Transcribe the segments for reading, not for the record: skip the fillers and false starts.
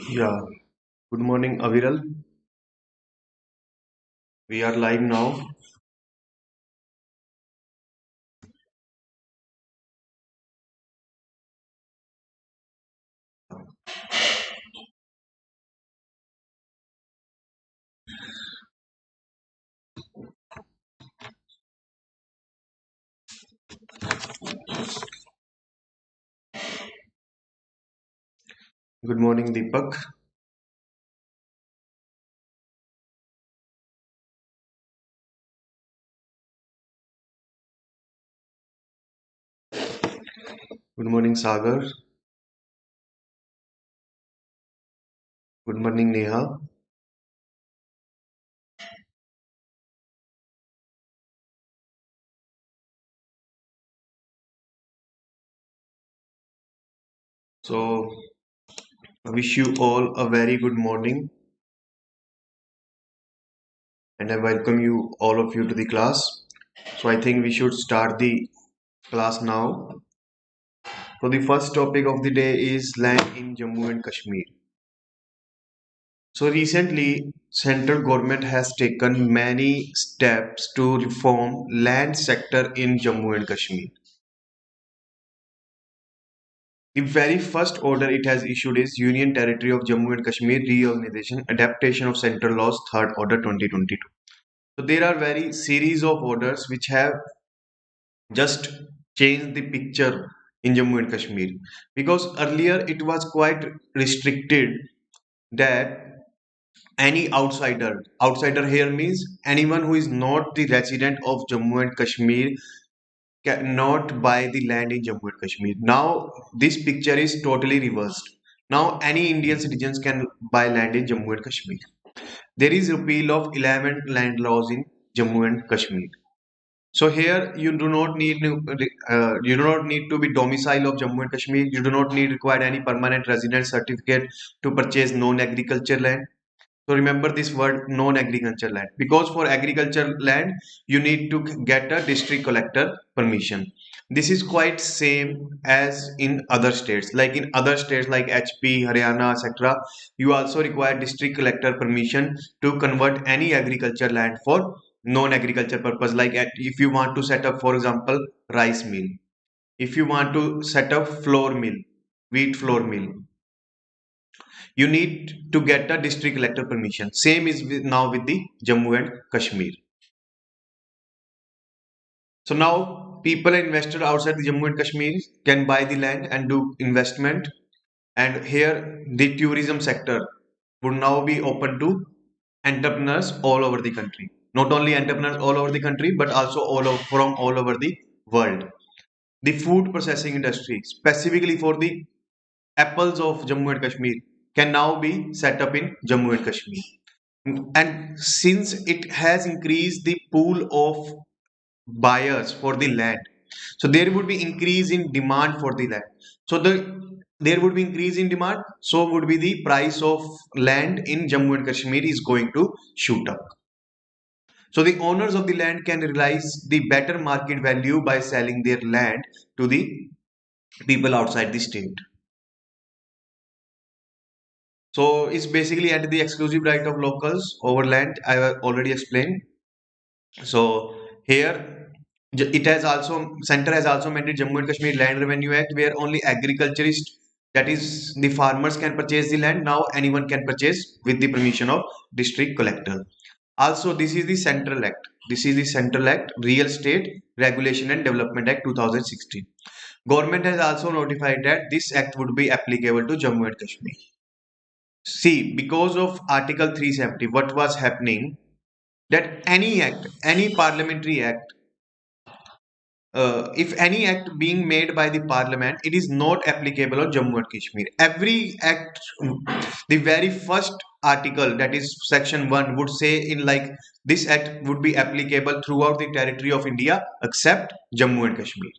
Yeah, good morning, Aviral. We are live now. Good morning, Deepak. Good morning, Sagar. Good morning, Neha. So, I wish you all a very good morning and I welcome you, all of you, to the class. So, I think we should start the class now. So, the first topic of the day is land in Jammu and Kashmir. So, recently, central government has taken many steps to reform land sector in Jammu and Kashmir. The very first order it has issued is Union Territory of Jammu and Kashmir Reorganization Adaptation of Central Laws Third Order 2022. So there are very series of orders which have just changed the picture in Jammu and Kashmir, because earlier it was quite restricted that any outsider here means anyone who is not the resident of Jammu and Kashmir cannot buy the land in Jammu and Kashmir. Now this picture is totally reversed. Now any Indian citizens can buy land in Jammu and Kashmir. There is repeal of 11 land laws in Jammu and Kashmir. So here you do not need to be domicile of Jammu and Kashmir. You do not need require any permanent resident certificate to purchase non-agriculture land. So remember this word non-agriculture land, because for agriculture land you need to get a district collector permission. This is quite same as in other states. Like in other states like HP, Haryana, etc. You also require district collector permission to convert any agriculture land for non-agriculture purpose. Like if you want to set up, for example, rice mill, if you want to set up flour mill, wheat flour mill, you need to get a district collector permission. Same is now with the Jammu and Kashmir. So now people and investors outside the Jammu and Kashmir can buy the land and do investment. And here the tourism sector would now be open to entrepreneurs all over the country. Not only entrepreneurs all over the country, but also from all over the world. The food processing industry, specifically for the apples of Jammu and Kashmir, can now be set up in Jammu and Kashmir. And since it has increased the pool of buyers for the land, so there would be increase in demand for the land. So there would be increase in demand, so would be the price of land in Jammu and Kashmir is going to shoot up. So the owners of the land can realize the better market value by selling their land to the people outside the state. So it's basically at the exclusive right of locals over land. I have already explained. So here it has also center has also amended Jammu and Kashmir Land Revenue Act, where only agriculturists, that is the farmers, can purchase the land. Now anyone can purchase with the permission of district collector. Also, this is the Central Act. This is the Central Act, Real Estate Regulation and Development Act 2016. Government has also notified that this act would be applicable to Jammu and Kashmir. See, because of Article 370, what was happening, that any act, any parliamentary act, if any act being made by the parliament, it is not applicable on Jammu and Kashmir. Every act, the very first article, that is section 1, would say in like this act would be applicable throughout the territory of India except Jammu and Kashmir.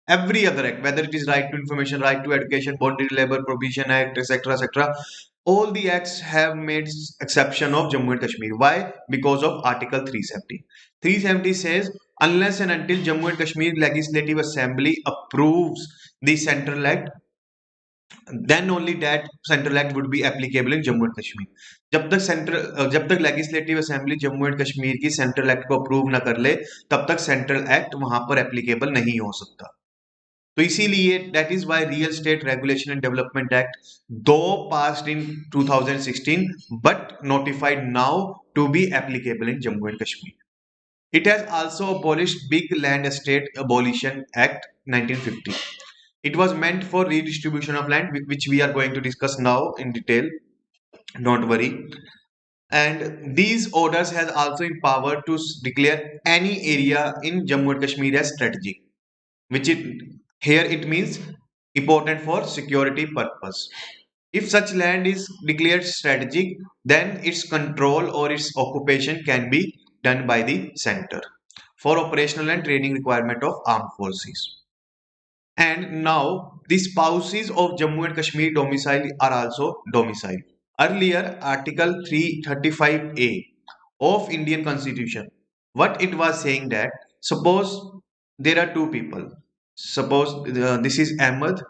Every other act, whether it is right to information, right to education, bonded labor provision act, etc., etc., all the acts have made exception of Jammu and Kashmir. Why? Because of Article 370. 370 says unless and until Jammu and Kashmir Legislative Assembly approves the Central Act, then only that central act would be applicable in Jammu and Kashmir. जब तक legislative assembly Jammu and Kashmir की central act को approve ना कर ले, तब तक central act वहां पर एप्लीकेबल नहीं हो सकता. तो इसीलिए that is why real estate regulation and development act though passed in 2016 but notified now to be applicable in Jammu and Kashmir. It has also abolished Big Land Estate Abolition Act 1950. It was meant for redistribution of land, which we are going to discuss now in detail. Don't worry. And these orders has also empowered to declare any area in Jammu and Kashmir as strategic, which here it means important for security purpose. If such land is declared strategic, then its control or its occupation can be done by the center for operational and training requirement of armed forces. And now the spouses of Jammu and Kashmir domicile are also domicile. Earlier, Article 335A of Indian Constitution, what it was saying that suppose there are two people. Suppose this is Ahmed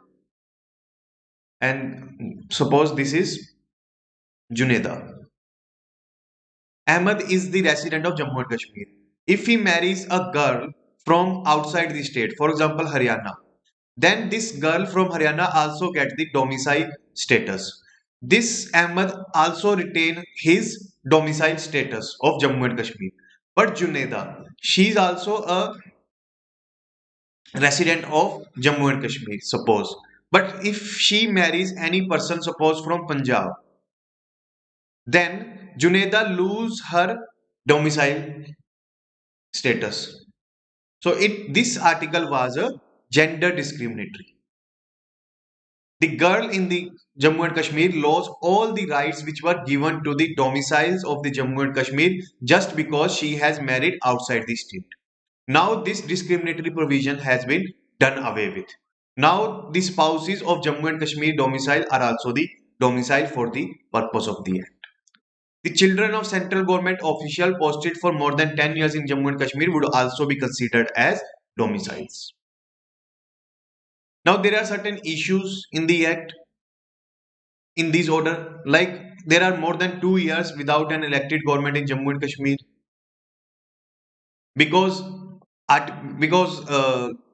and suppose this is Juneda. Ahmed is the resident of Jammu and Kashmir. If he marries a girl from outside the state, for example Haryana, then this girl from Haryana also gets the domicile status. This Ahmed also retain his domicile status of Jammu and Kashmir. But Juneda, she is also a resident of Jammu and Kashmir, suppose. But if she marries any person, suppose from Punjab, then Juneda lose her domicile status. So this article was a gender discriminatory. The girl in the Jammu and Kashmir lost all the rights which were given to the domiciles of the Jammu and Kashmir just because she has married outside the state. Now this discriminatory provision has been done away with. Now the spouses of Jammu and Kashmir domicile are also the domicile for the purpose of the act. The children of central government official posted for more than 10 years in Jammu and Kashmir would also be considered as domiciles. Now there are certain issues in the act in this order, like there are more than 2 years without an elected government in Jammu and Kashmir because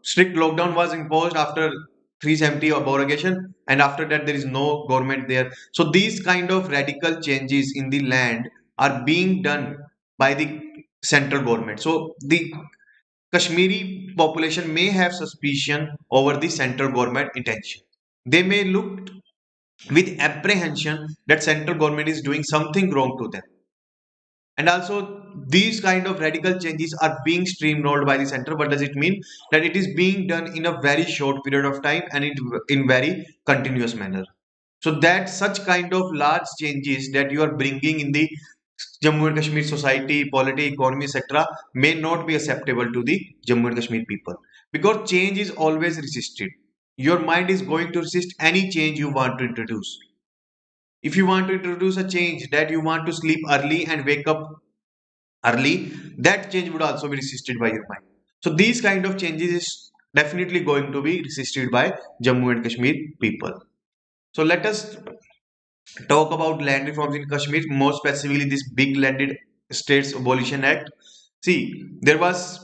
strict lockdown was imposed after 370 abrogation, and after that there is no government there. So these kind of radical changes in the land are being done by the central government. So the Kashmiri population may have suspicion over the central government intention. They may look with apprehension that central government is doing something wrong to them. And also these kind of radical changes are being streamlined by the center. What does it mean? That it is being done in a very short period of time and in very continuous manner. So that such kind of large changes that you are bringing in the Jammu and Kashmir society, polity, economy, etc. may not be acceptable to the Jammu and Kashmir people, because change is always resisted. Your mind is going to resist any change you want to introduce. If you want to introduce a change that you want to sleep early and wake up early, that change would also be resisted by your mind. So these kind of changes is definitely going to be resisted by Jammu and Kashmir people. So let us talk about land reforms in Kashmir, more specifically this Big Landed States Abolition Act. See, there was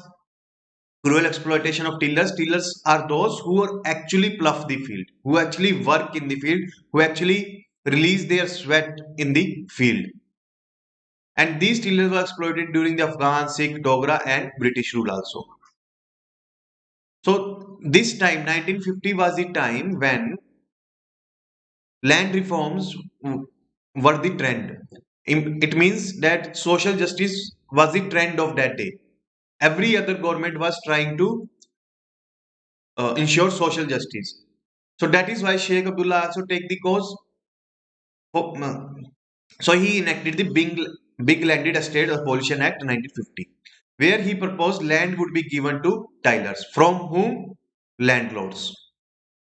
cruel exploitation of tillers. Tillers are those who actually plough the field, who actually work in the field, who actually release their sweat in the field. And these tillers were exploited during the Afghan, Sikh, Dogra and British rule also. So this time, 1950 was the time when land reforms were the trend. It means that social justice was the trend of that day. Every other government was trying to ensure social justice. So that is why Sheikh Abdullah also take the cause. So he enacted the Big Landed Estate Abolition Act 1950, where he proposed land would be given to tilers. From whom? Landlords.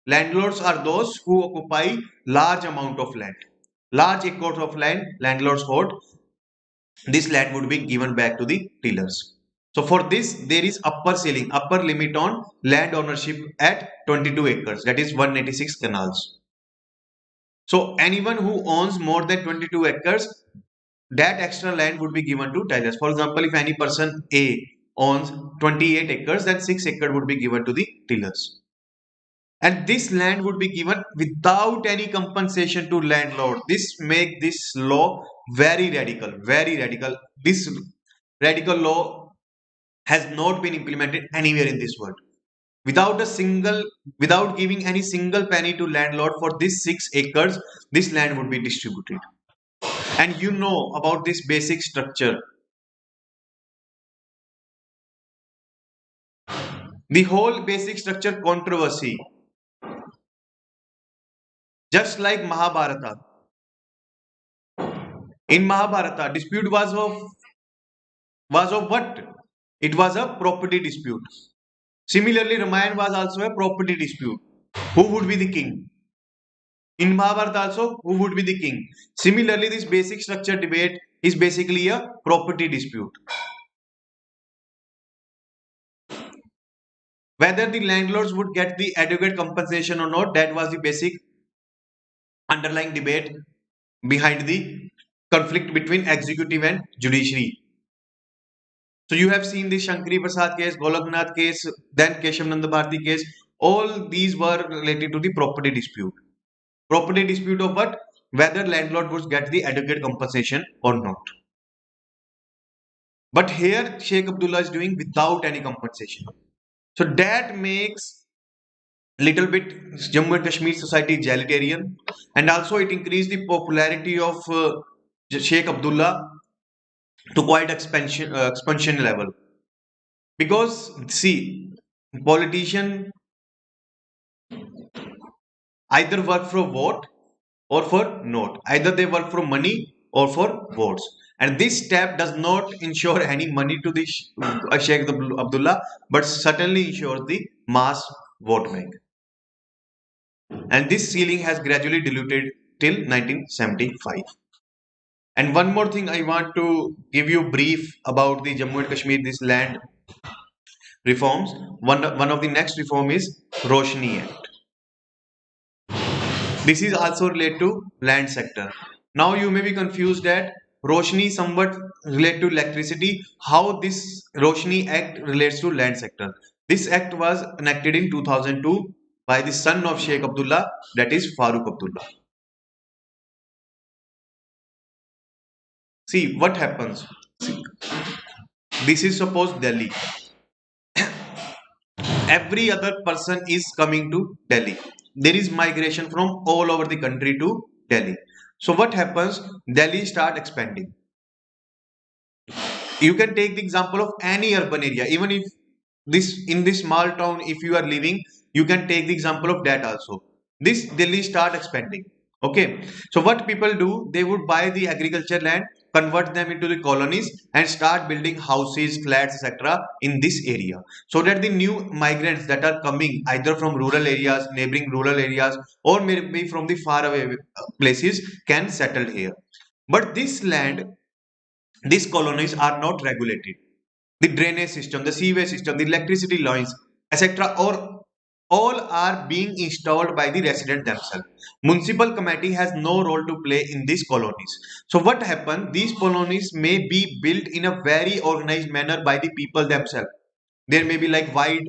Landlords are those who occupy large amount of land. Large acres of land, landlords hold. This land would be given back to the tillers. So for this, there is upper ceiling, upper limit on land ownership at 22 acres. That is 186 canals. So anyone who owns more than 22 acres, that extra land would be given to tillers. For example, if any person A owns 28 acres, then 6 acres would be given to the tillers. And this land would be given without any compensation to landlord. This make this law very radical, very radical. This radical law has not been implemented anywhere in this world. Without a single, without giving any single penny to landlord for this 6 acres, this land would be distributed. And you know about this basic structure. The whole basic structure controversy, just like Mahabharata. In Mahabharata, dispute was of what? It was a property dispute. Similarly, Ramayana was also a property dispute. Who would be the king? In Mahabharata also, who would be the king? Similarly, this basic structure debate is basically a property dispute. Whether the landlords would get the adequate compensation or not, that was the basic underlying debate behind the conflict between executive and judiciary. So you have seen the Shankari Prasad case, Golaknath case, then Keshav Nanda Bharati case. All these were related to the property dispute. Property dispute of what? Whether landlord would get the adequate compensation or not. But here Sheikh Abdullah is doing without any compensation. So that makes little bit Jammu and Kashmir society egalitarian, and also it increased the popularity of Sheikh Abdullah to quite expansion level. Because see, politician either work for vote or for note. Either they work for money or for votes. And this step does not ensure any money to the Sheikh Abdullah, but certainly ensures the mass vote bank. And this ceiling has gradually diluted till 1975. And one more thing I want to give you brief about the Jammu and Kashmir, this land reforms. One of the next reform is Roshni Act. This is also related to land sector. Now you may be confused that Roshni somewhat related to electricity. How this Roshni Act relates to land sector? This act was enacted in 2002 by the son of Sheikh Abdullah, that is Farooq Abdullah. See what happens. See, this is suppose Delhi. Every other person is coming to Delhi. There is migration from all over the country to Delhi. So what happens? Delhi start expanding. You can take the example of any urban area. Even if this in this small town, if you are living, you can take the example of that also. This Delhi start expanding. Okay. So what people do? They would buy the agriculture land, convert them into the colonies, and start building houses, flats, etc. in this area, so that the new migrants that are coming either from rural areas, neighboring rural areas, or maybe from the far away places can settle here. But this land, these colonies are not regulated. The drainage system, the sewage system, the electricity lines, etc. or all are being installed by the resident themselves. Municipal committee has no role to play in these colonies. So what happened? These colonies may be built in a very organized manner by the people themselves. There may be like wide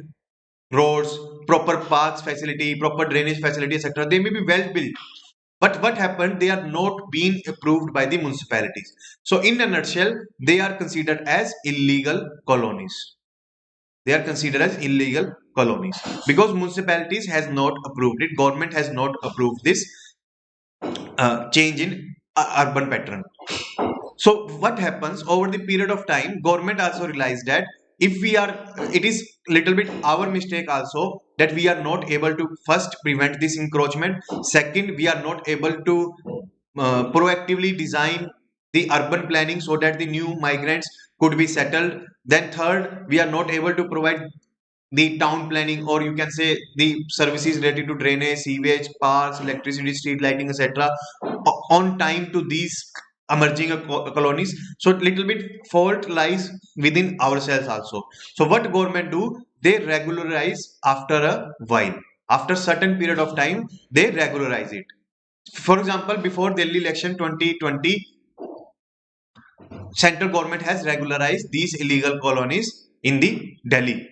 roads, proper paths facility, proper drainage facility, etc. They may be well built. But what happened? They are not being approved by the municipalities. So in a nutshell, they are considered as illegal colonies. They are considered as illegal colonies because municipalities has not approved it. Government has not approved this change in urban pattern. So what happens over the period of time? Government also realized that if we are, it is little bit our mistake also that we are not able to first prevent this encroachment. Second, we are not able to proactively design the urban planning so that the new migrants could be settled. Then third, we are not able to provide the town planning, or you can say the services related to drainage, sewage, parks, electricity, street lighting, etc. on time to these emerging colonies. So little bit fault lies within ourselves also. So what government do? They regularize after a while. After certain period of time, they regularize it. For example, before Delhi election 2020, central government has regularized these illegal colonies in the Delhi.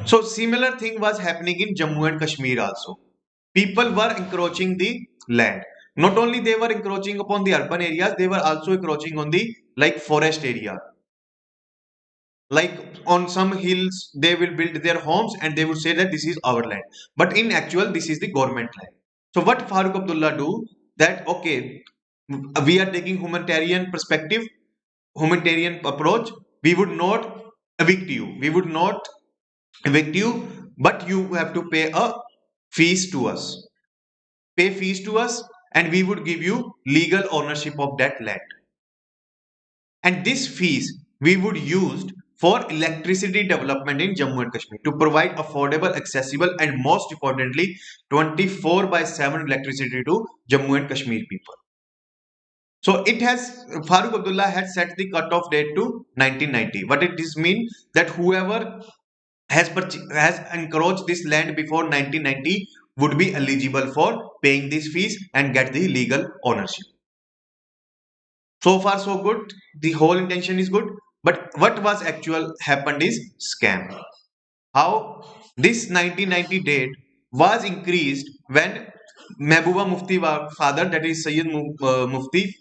So similar thing was happening in Jammu and Kashmir also. People were encroaching the land. Not only they were encroaching upon the urban areas, they were also encroaching on the like forest area. Like on some hills, they will build their homes and they would say that this is our land. But in actual, this is the government land. So what Farooq Abdullah do that okay, we are taking humanitarian perspective, humanitarian approach. We would not evict you. We would not evict you, but you have to pay a fees to us. Pay fees to us, and we would give you legal ownership of that land. And this fees we would use for electricity development in Jammu and Kashmir to provide affordable, accessible, and most importantly, 24 by 7 electricity to Jammu and Kashmir people. So it has Farooq Abdullah had set the cutoff date to 1990. What it is mean that whoever has encroached this land before 1990 would be eligible for paying these fees and get the legal ownership. So far so good, the whole intention is good, but what was actual happened is scam. How this 1990 date was increased when Mehbooba Mufti father, that is Sayyid Mufti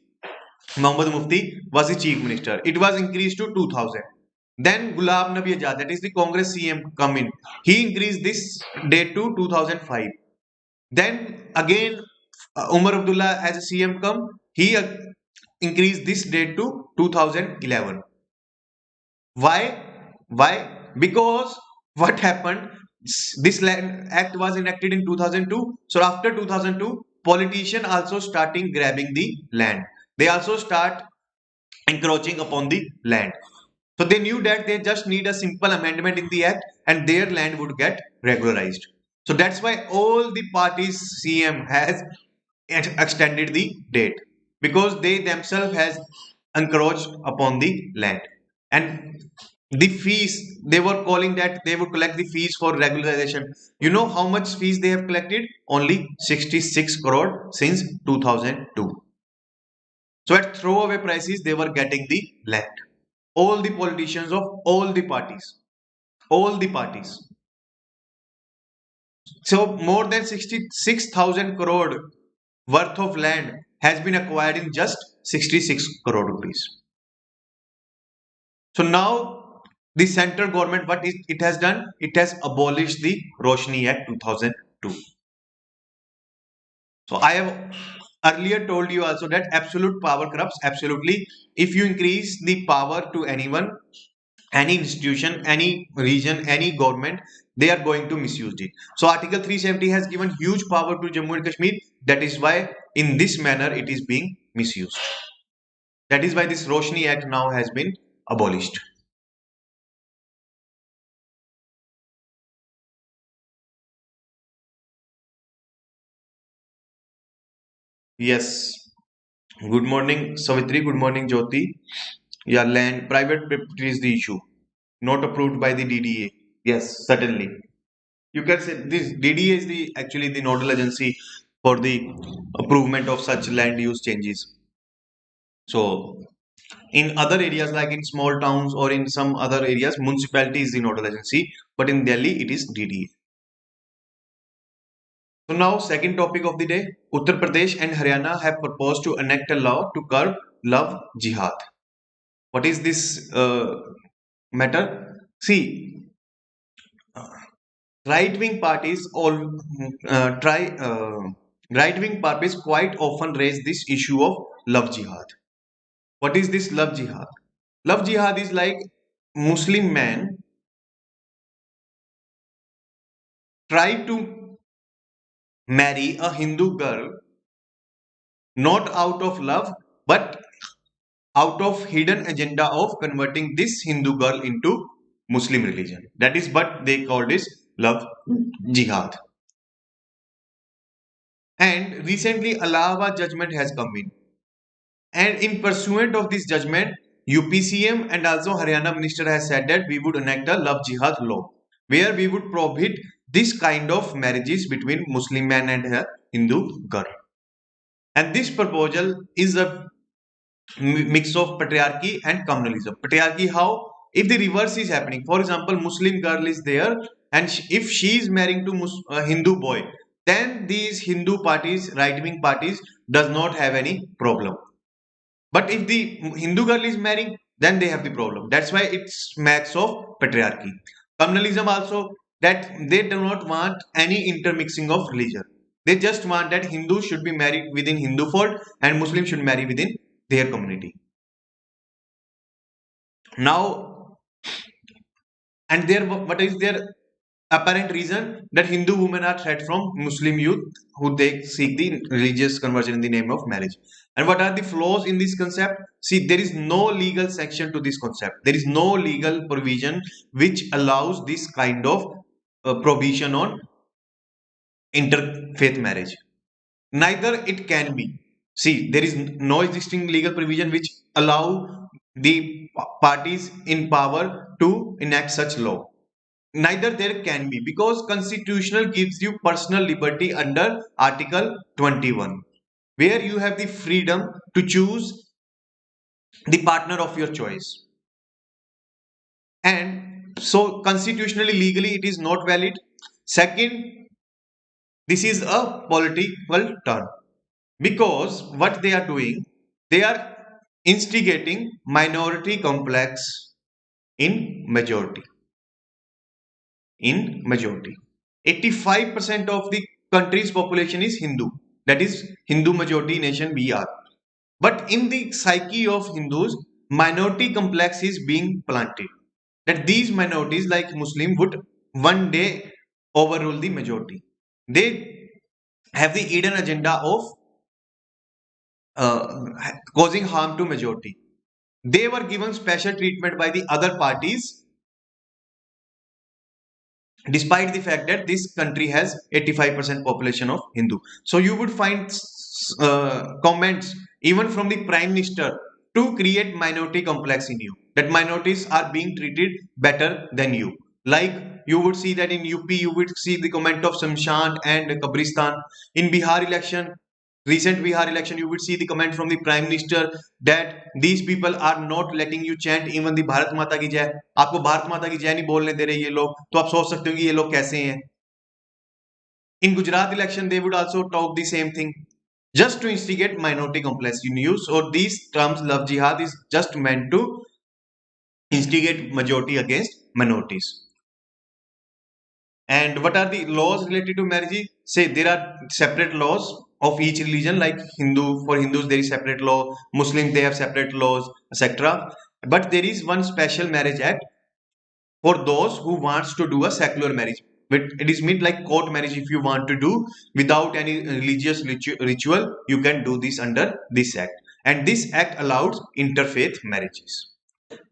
Muhammad Mufti, was the chief minister. It was increased to 2000. Then Gulab Nabi Azad, that is the Congress CM, come in. He increased this date to 2005. Then again, Umar Abdullah as a CM come, he increased this date to 2011. Why? Why? Because what happened? This land act was enacted in 2002. So after 2002, politicians also starting grabbing the land. They also start encroaching upon the land. So they knew that they just need a simple amendment in the act and their land would get regularized. So that's why all the parties CM has extended the date because they themselves has encroached upon the land. And the fees, they were calling that they would collect the fees for regularization. You know how much fees they have collected? Only 66 crore since 2002. So at throwaway prices, they were getting the land. All the politicians of all the parties. All the parties. So more than 66,000 crore worth of land has been acquired in just 66 crore rupees. So now the central government, what it has done, it has abolished the Roshni Act 2002. So I have earlier told you also that absolute power corrupts absolutely. If you increase the power to anyone, any institution, any region, any government, they are going to misuse it. So Article 370 has given huge power to Jammu and Kashmir. That is why in this manner it is being misused. That is why this Roshni Act now has been abolished. Yes. Good morning, Savitri. Good morning, Jyoti. Yeah, land private property is the issue, not approved by the DDA. Yes, certainly. You can say this DDA is the actually the nodal agency for the approval of such land use changes. So in other areas like in small towns or in some other areas, municipality is the nodal agency, but in Delhi it is DDA. So now second topic of the day, Uttar Pradesh and Haryana have proposed to enact a law to curb love jihad. What is this matter? See, right wing parties all try right wing parties quite often raise this issue of love jihad. What is this love jihad? Love jihad is like Muslim man try to marry a Hindu girl not out of love but out of hidden agenda of converting this Hindu girl into Muslim religion. That is what they call this love jihad. And recently Allahabad judgment has come in. And in pursuant of this judgment, UPCM and also Haryana minister has said that we would enact a love jihad law where we would prohibit this kind of marriages between Muslim man and a Hindu girl. And this proposal is a mix of patriarchy and communalism. Patriarchy, how? If the reverse is happening, for example, Muslim girl is there, and if she is marrying to Hindu boy, then these Hindu parties, right-wing parties, does not have any problem. But if the Hindu girl is marrying, then they have the problem. That's why it's max of patriarchy. Communalism also, that they do not want any intermixing of religion. They just want that Hindu should be married within Hindu fold and Muslim should marry within their community. Now, and there, what is their apparent reason? That Hindu women are threat from Muslim youth who they seek the religious conversion in the name of marriage. And what are the flaws in this concept? See, there is no legal section to this concept. There is no legal provision which allows this kind of provision on interfaith marriage. Neither it can be. See, there is no existing legal provision which allow the parties in power to enact such law. Neither there can be, because constitutional gives you personal liberty under Article 21, where you have the freedom to choose the partner of your choice. And so constitutionally, legally, it is not valid. Second, this is a political term, because what they are doing, they are instigating minority complex in majority. In majority, 85% of the country's population is Hindu. That is Hindu majority nation we are. But in the psyche of Hindus, minority complex is being planted. That these minorities like Muslim would one day overrule the majority. They have the hidden agenda of causing harm to majority. They were given special treatment by the other parties despite the fact that this country has 85% population of Hindu. So you would find comments even from the prime minister to create minority complex in you, that minorities are being treated better than you. Like you would see that in UP, you would see the comment of Shamshan and Kabristan. In Bihar election, recent Bihar election, you would see the comment from the prime minister that these people are not letting you chant even the Bharat Mata ki jai. आपको भारत माता की जय नहीं बोलने दे रहे ये लोग, तो आप सोच सकते हो कि ये लोग कैसे हैं. In Gujarat election, they would also talk the same thing, just to instigate minority complex in use. Or these terms, love jihad is just meant to instigate majority against minorities. And what are the laws related to marriage? Say there are separate laws of each religion, like Hindu, for Hindus there is separate law, Muslims they have separate laws, etc. But there is one special marriage act for those who wants to do a secular marriage. But it is meant like court marriage. If you want to do without any religious ritual, you can do this under this act. And this act allows interfaith marriages.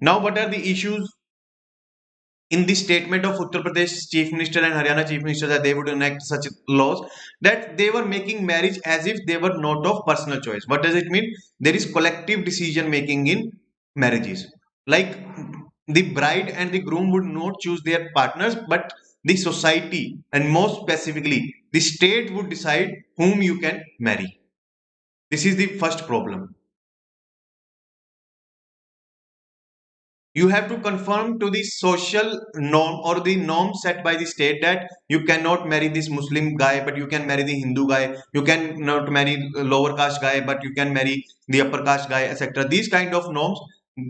Now, what are the issues in the statement of Uttar Pradesh Chief Minister and Haryana Chief Minister that they would enact such laws, that they were making marriage as if they were not of personal choice. What does it mean? There is collective decision making in marriages. Like the bride and the groom would not choose their partners, but the society, and more specifically, the state would decide whom you can marry. This is the first problem. You have to conform to the social norm or the norm set by the state, that you cannot marry this Muslim guy, but you can marry the Hindu guy. You cannot marry lower caste guy, but you can marry the upper caste guy, etc. These kind of norms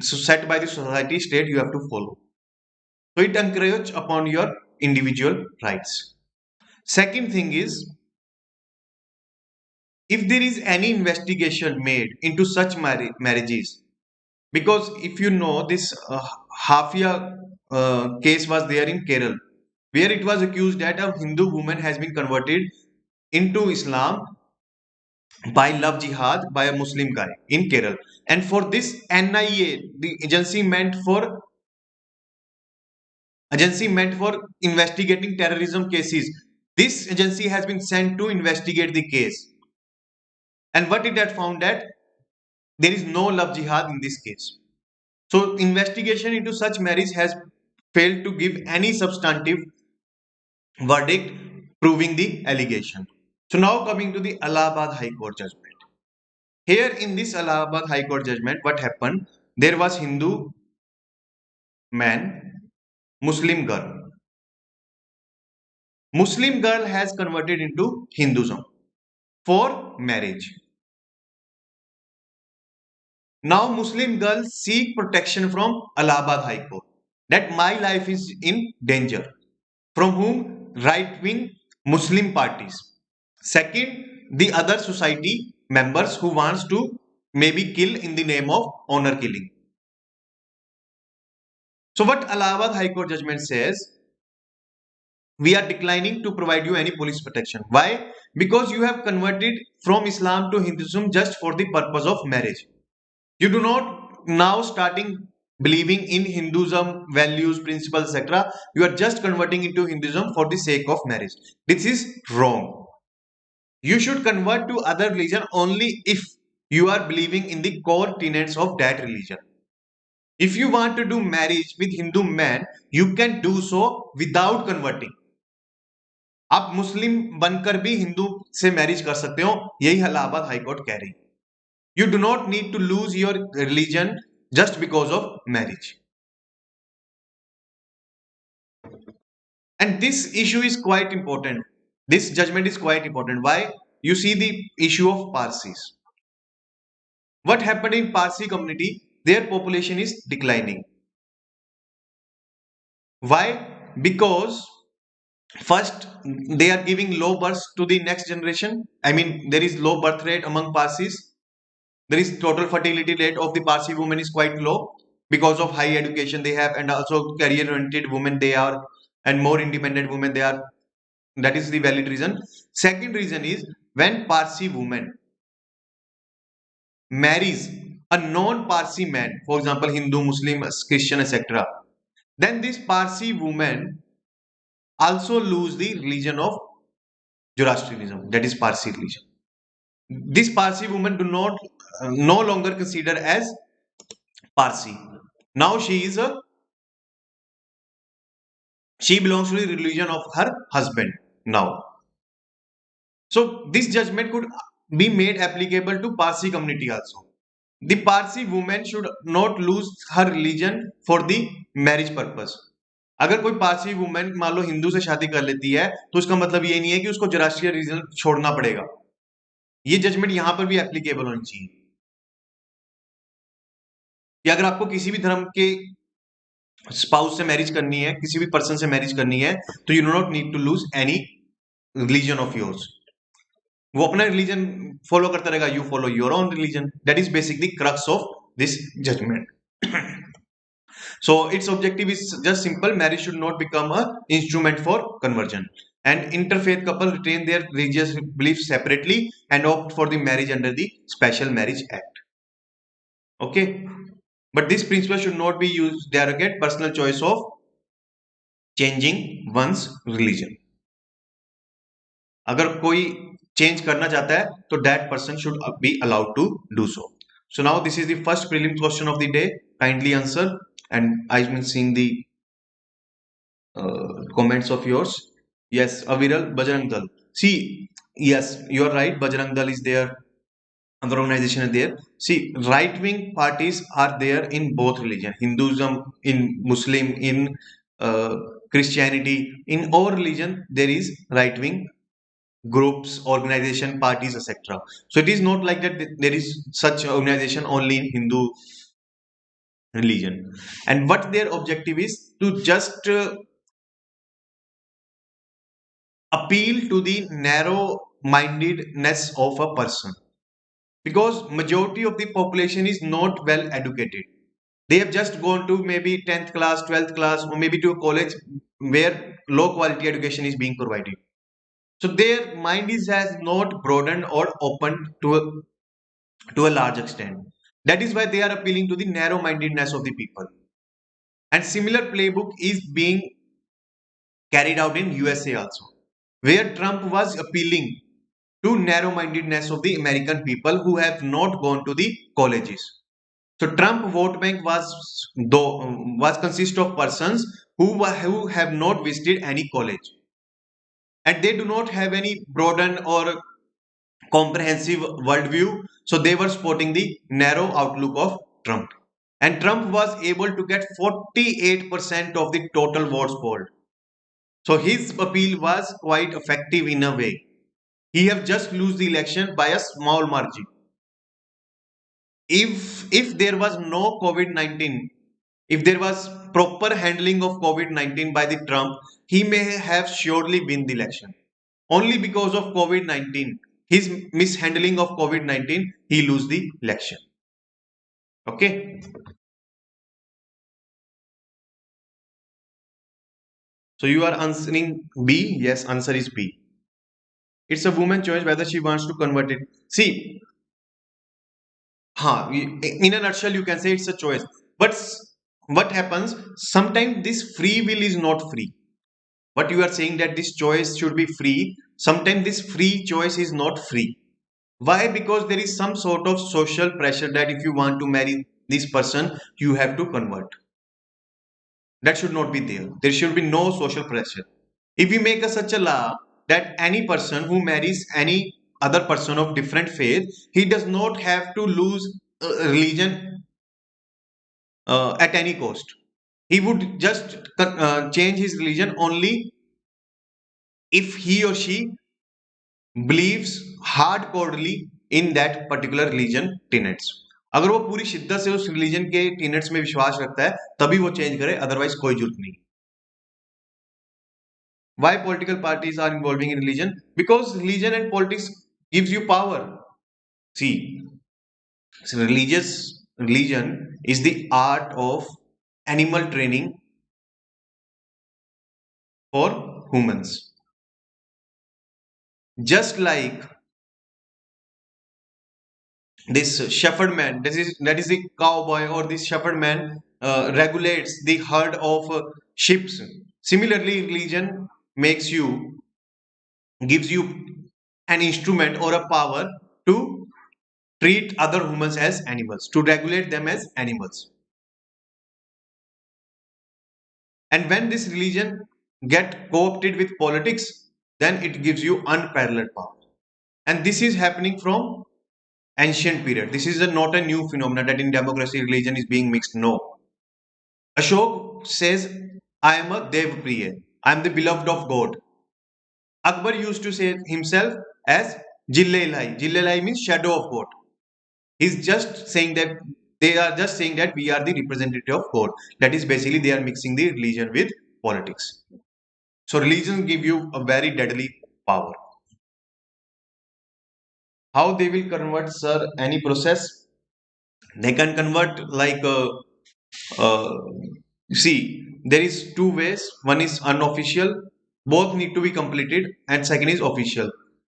set by the society state you have to follow. So it encourages upon your individual rights. Second thing is, if there is any investigation made into such marriages, because if you know this Hafia case was there in Kerala, where it was accused that a Hindu woman has been converted into Islam by love jihad by a Muslim guy in Kerala. And for this, NIA, the agency meant for investigating terrorism cases, this agency has been sent to investigate the case. And what it had found, that there is no love jihad in this case. So investigation into such marriage has failed to give any substantive verdict proving the allegation. So now coming to the Allahabad High Court judgment. Here in this Allahabad High Court judgment, what happened? There was Hindu man, Muslim girl. Muslim girl has converted into Hinduism for marriage. Now Muslim girls seek protection from Allahabad High Court that my life is in danger. From whom? Right wing Muslim parties. Second, the other society members who wants to maybe kill in the name of honor killing. So what Allahabad High Court judgment says, we are declining to provide you any police protection. Why? Because you have converted from Islam to Hinduism just for the purpose of marriage. You do not now starting believing in Hinduism values, principles, etc. You are just converting into Hinduism for the sake of marriage. This is wrong. You should convert to other religion only if you are believing in the core tenets of that religion. If you want to do marriage with Hindu man, you can do so without converting. आप मुस्लिम बनकर भी हिंदू से marriage कर सकते हो, यही Allahabad high court कह रही. You do not need to lose your religion just because of marriage. And this issue is quite important. This judgment is quite important. Why? You see the issue of Parsis. What happened in Parsi community? Their population is declining. Why? Because first, they are giving low births to the next generation. I mean, there is low birth rate among Parsis. There is total fertility rate of the Parsi women is quite low because of high education they have, and also career-oriented women they are, and more independent women they are. That is the valid reason. Second reason is when Parsi woman marries a non-Parsi man, for example, Hindu, Muslim, Christian, etc., then this Parsi woman also lose the religion of Zoroastrianism, that is Parsi religion. This Parsi woman do not no longer consider as Parsi. Now she belongs to the religion of her husband now. So this judgment could be made applicable to Parsi community also. The Parsi woman should not lose her religion for the marriage purpose. अगर कोई Parsi women मान लो हिंदू से शादी कर लेती है तो उसका मतलब ये नहीं है कि उसको जोरास्ट्रियन रिलीजन छोड़ना पड़ेगा. ये जजमेंट यहां पर भी एप्लीकेबल होनी चाहिए कि अगर आपको किसी भी धर्म के स्पाउस से मैरिज करनी है, किसी भी पर्सन से मैरिज करनी है, तो you do not need to lose any religion of yours. वो अपना रिलीजन फॉलो करता रहेगा, you follow your own religion. That is basically crux of this judgment. So its objective is just simple: marriage should not become a instrument for conversion, and interfaith couple retain their religious beliefs separately and opt for the marriage under the Special Marriage Act. Okay, but this principle should not be used derogate personal choice of changing one's religion. अगर कोई change करना चाहता है तो that person should be allowed to do so. So now this is the first prelim question of the day. Kindly answer. And I've been seeing the comments of yours. Yes, Aviral, Bajrang Dal. See, yes, you are right. Bajrang Dal is there. Other organization are there. See, right-wing parties are there in both religion. Hinduism, in Muslim, in Christianity. In all religion, there is right-wing groups, organization, parties, etc. So it is not like that there is such organization only in Hindu religion. And what their objective is to just appeal to the narrow mindedness of a person, because majority of the population is not well educated. They have just gone to maybe 10th class, 12th class, or maybe to a college where low quality education is being provided. So their mind has not broadened or opened to a large extent. That is why they are appealing to the narrow mindedness of the people. And similar playbook is being carried out in USA also, where Trump was appealing to narrow mindedness of the American people who have not gone to the colleges. So Trump vote bank was consist of persons who have not visited any college, and they do not have any broadened or comprehensive worldview. So they were supporting the narrow outlook of Trump. And Trump was able to get 48% of the total votes polled. So his appeal was quite effective in a way. He have just lose the election by a small margin. If there was no COVID-19, if there was proper handling of COVID-19 by the Trump, he may have surely win the election. Only because of COVID-19, his mishandling of COVID-19, he lose the election. Okay. So you are answering B. Yes, answer is B. It's a woman choice whether she wants to convert it. See, in a nutshell, you can say it's a choice. But what happens? Sometimes this free will is not free. What you are saying that this choice should be free. Sometimes this free choice is not free. Why? Because there is some sort of social pressure that if you want to marry this person, you have to convert. That should not be there. There should be no social pressure. If we make such a law that any person who marries any other person of different faith, he does not have to lose religion at any cost. He would just change his religion only if he or she believes hardcorely in that particular religion tenets. अगर वो पूरी शिद्दत से उस religion के tenets में विश्वास रखता है तभी वो चेंज करे, अदरवाइज कोई जरूरत नहीं. Why political parties are involving in religion? Because religion and politics gives you power. See, so religion is the art of animal training for humans. Just like this shepherd man, that is the cowboy, or this shepherd man regulates the herd of sheep. Similarly, religion makes you, gives you an instrument or a power to treat other humans as animals, to regulate them as animals. And when this religion get co-opted with politics, then it gives you unparalleled power. And this is happening from ancient period. This is not a new phenomenon that in democracy religion is being mixed. No. Ashok says, I am a Dev Priya. I am the beloved of God. Akbar used to say himself as Jillelai. Jillelai means shadow of God. He's just saying that they are just saying that we are the representative of God. That is basically they are mixing the religion with politics. So religion give you a very deadly power. How they will convert, sir? Any process? They can convert like uh, see, there is two ways. One is unofficial. Both need to be completed, and second is official.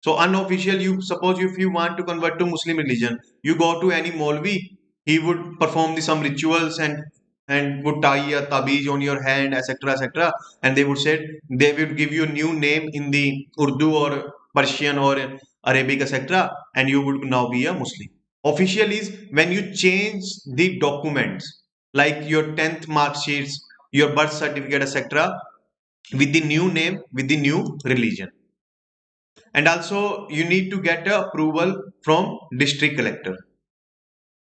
So unofficial, you suppose if you want to convert to Muslim religion, you go to any Maulvi, he would perform some rituals and would tie a tabiz on your hand, etc., etc. And they would say they would give you a new name in the Urdu or Persian or Arabic, etc., and you would now be a Muslim. Official is when you change the documents like your 10th mark sheets, your birth certificate, etc., with the new name, with the new religion. And also you need to get a approval from district collector.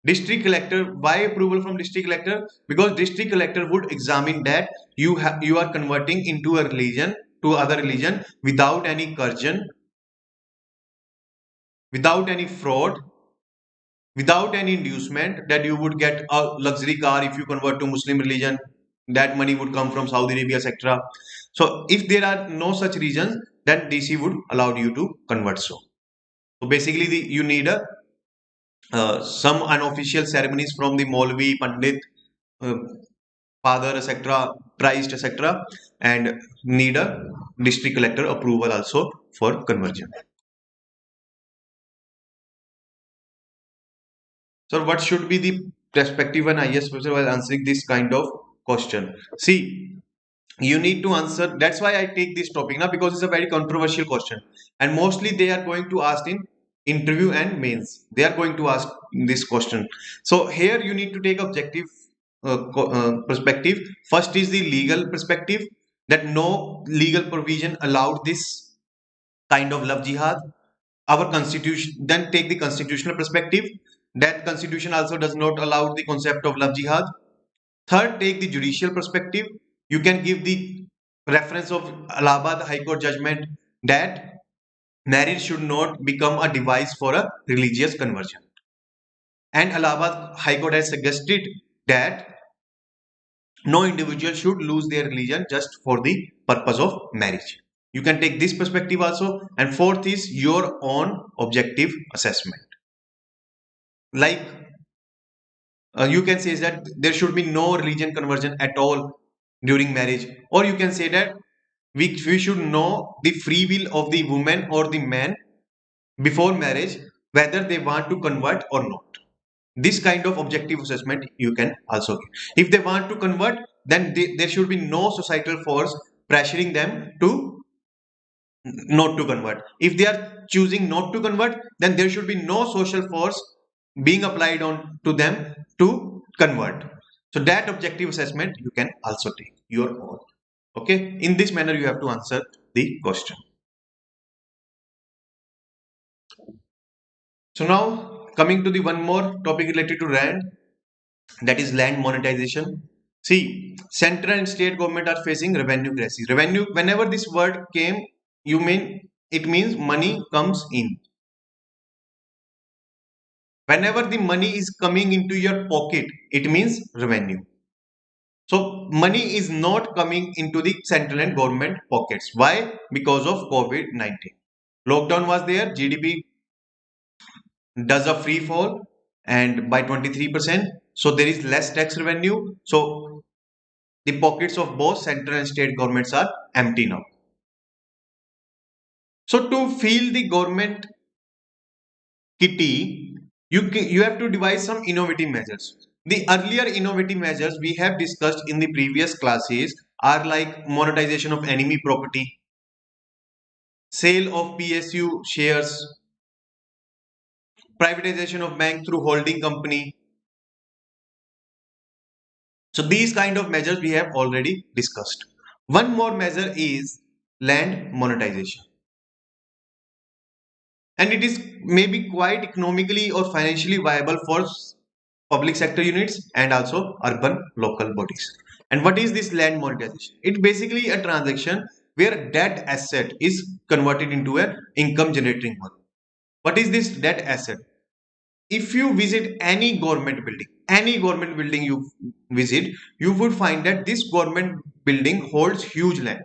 District collector, why approval from district collector? Because district collector would examine that you are converting into a religion to other religion without any coercion, without any fraud, without any inducement, that you would get a luxury car if you convert to Muslim religion, that money would come from Saudi Arabia, etc. So if there are no such reasons, then DC would allow you to convert. So basically you need a some unofficial ceremonies from the Maulvi, Pandit, uh, father, etc., priest, etc., and need a district collector approval also for conversion. So what should be the perspective and IS officer while answering this kind of question? See, you need to answer. That's why I take this topic now, because it's a very controversial question, and mostly they are going to ask in interview and mains. They are going to ask this question. So here you need to take objective perspective. First is the legal perspective, that no legal provision allowed this kind of love jihad. our constitution, then take the constitutional perspective, that constitution also does not allow the concept of love jihad. Third, take the judicial perspective. You can give the reference of Allahabad High Court judgment that marriage should not become a device for a religious conversion, and Allahabad High Court has suggested that no individual should lose their religion just for the purpose of marriage. You can take this perspective also. And fourth is your own objective assessment. Like you can say that there should be no religion conversion at all during marriage, or you can say that we should know the free will of the woman or the man before marriage, whether they want to convert or not. This kind of objective assessment you can also give. If they want to convert, then there should be no societal force pressuring them to not to convert. If they are choosing not to convert, then there should be no social force being applied on to them to convert. So that objective assessment you can also take your own. Okay, in this manner you have to answer the question. So now coming to the one more topic related to land, that is land monetization. See, central and state government are facing revenue crisis. Revenue, whenever this word came, it means money comes in. Whenever the money is coming into your pocket, it means revenue. So money is not coming into the central and government pockets. Why? Because of COVID-19. Lockdown was there, GDP does a free fall and by 23%. So there is less tax revenue. So the pockets of both central and state governments are empty now. So to fill the government kitty, you have to devise some innovative measures. The earlier innovative measures we have discussed in the previous classes are like monetization of enemy property, sale of PSU shares, privatization of bank through holding company. So these kind of measures we have already discussed. One more measure is land monetization. And it is maybe quite economically or financially viable for public sector units and also urban local bodies. And what is this land monetization? It's basically a transaction where debt asset is converted into an income generating one. What is this debt asset? If you visit any government building you visit, you would find that this government building holds huge land.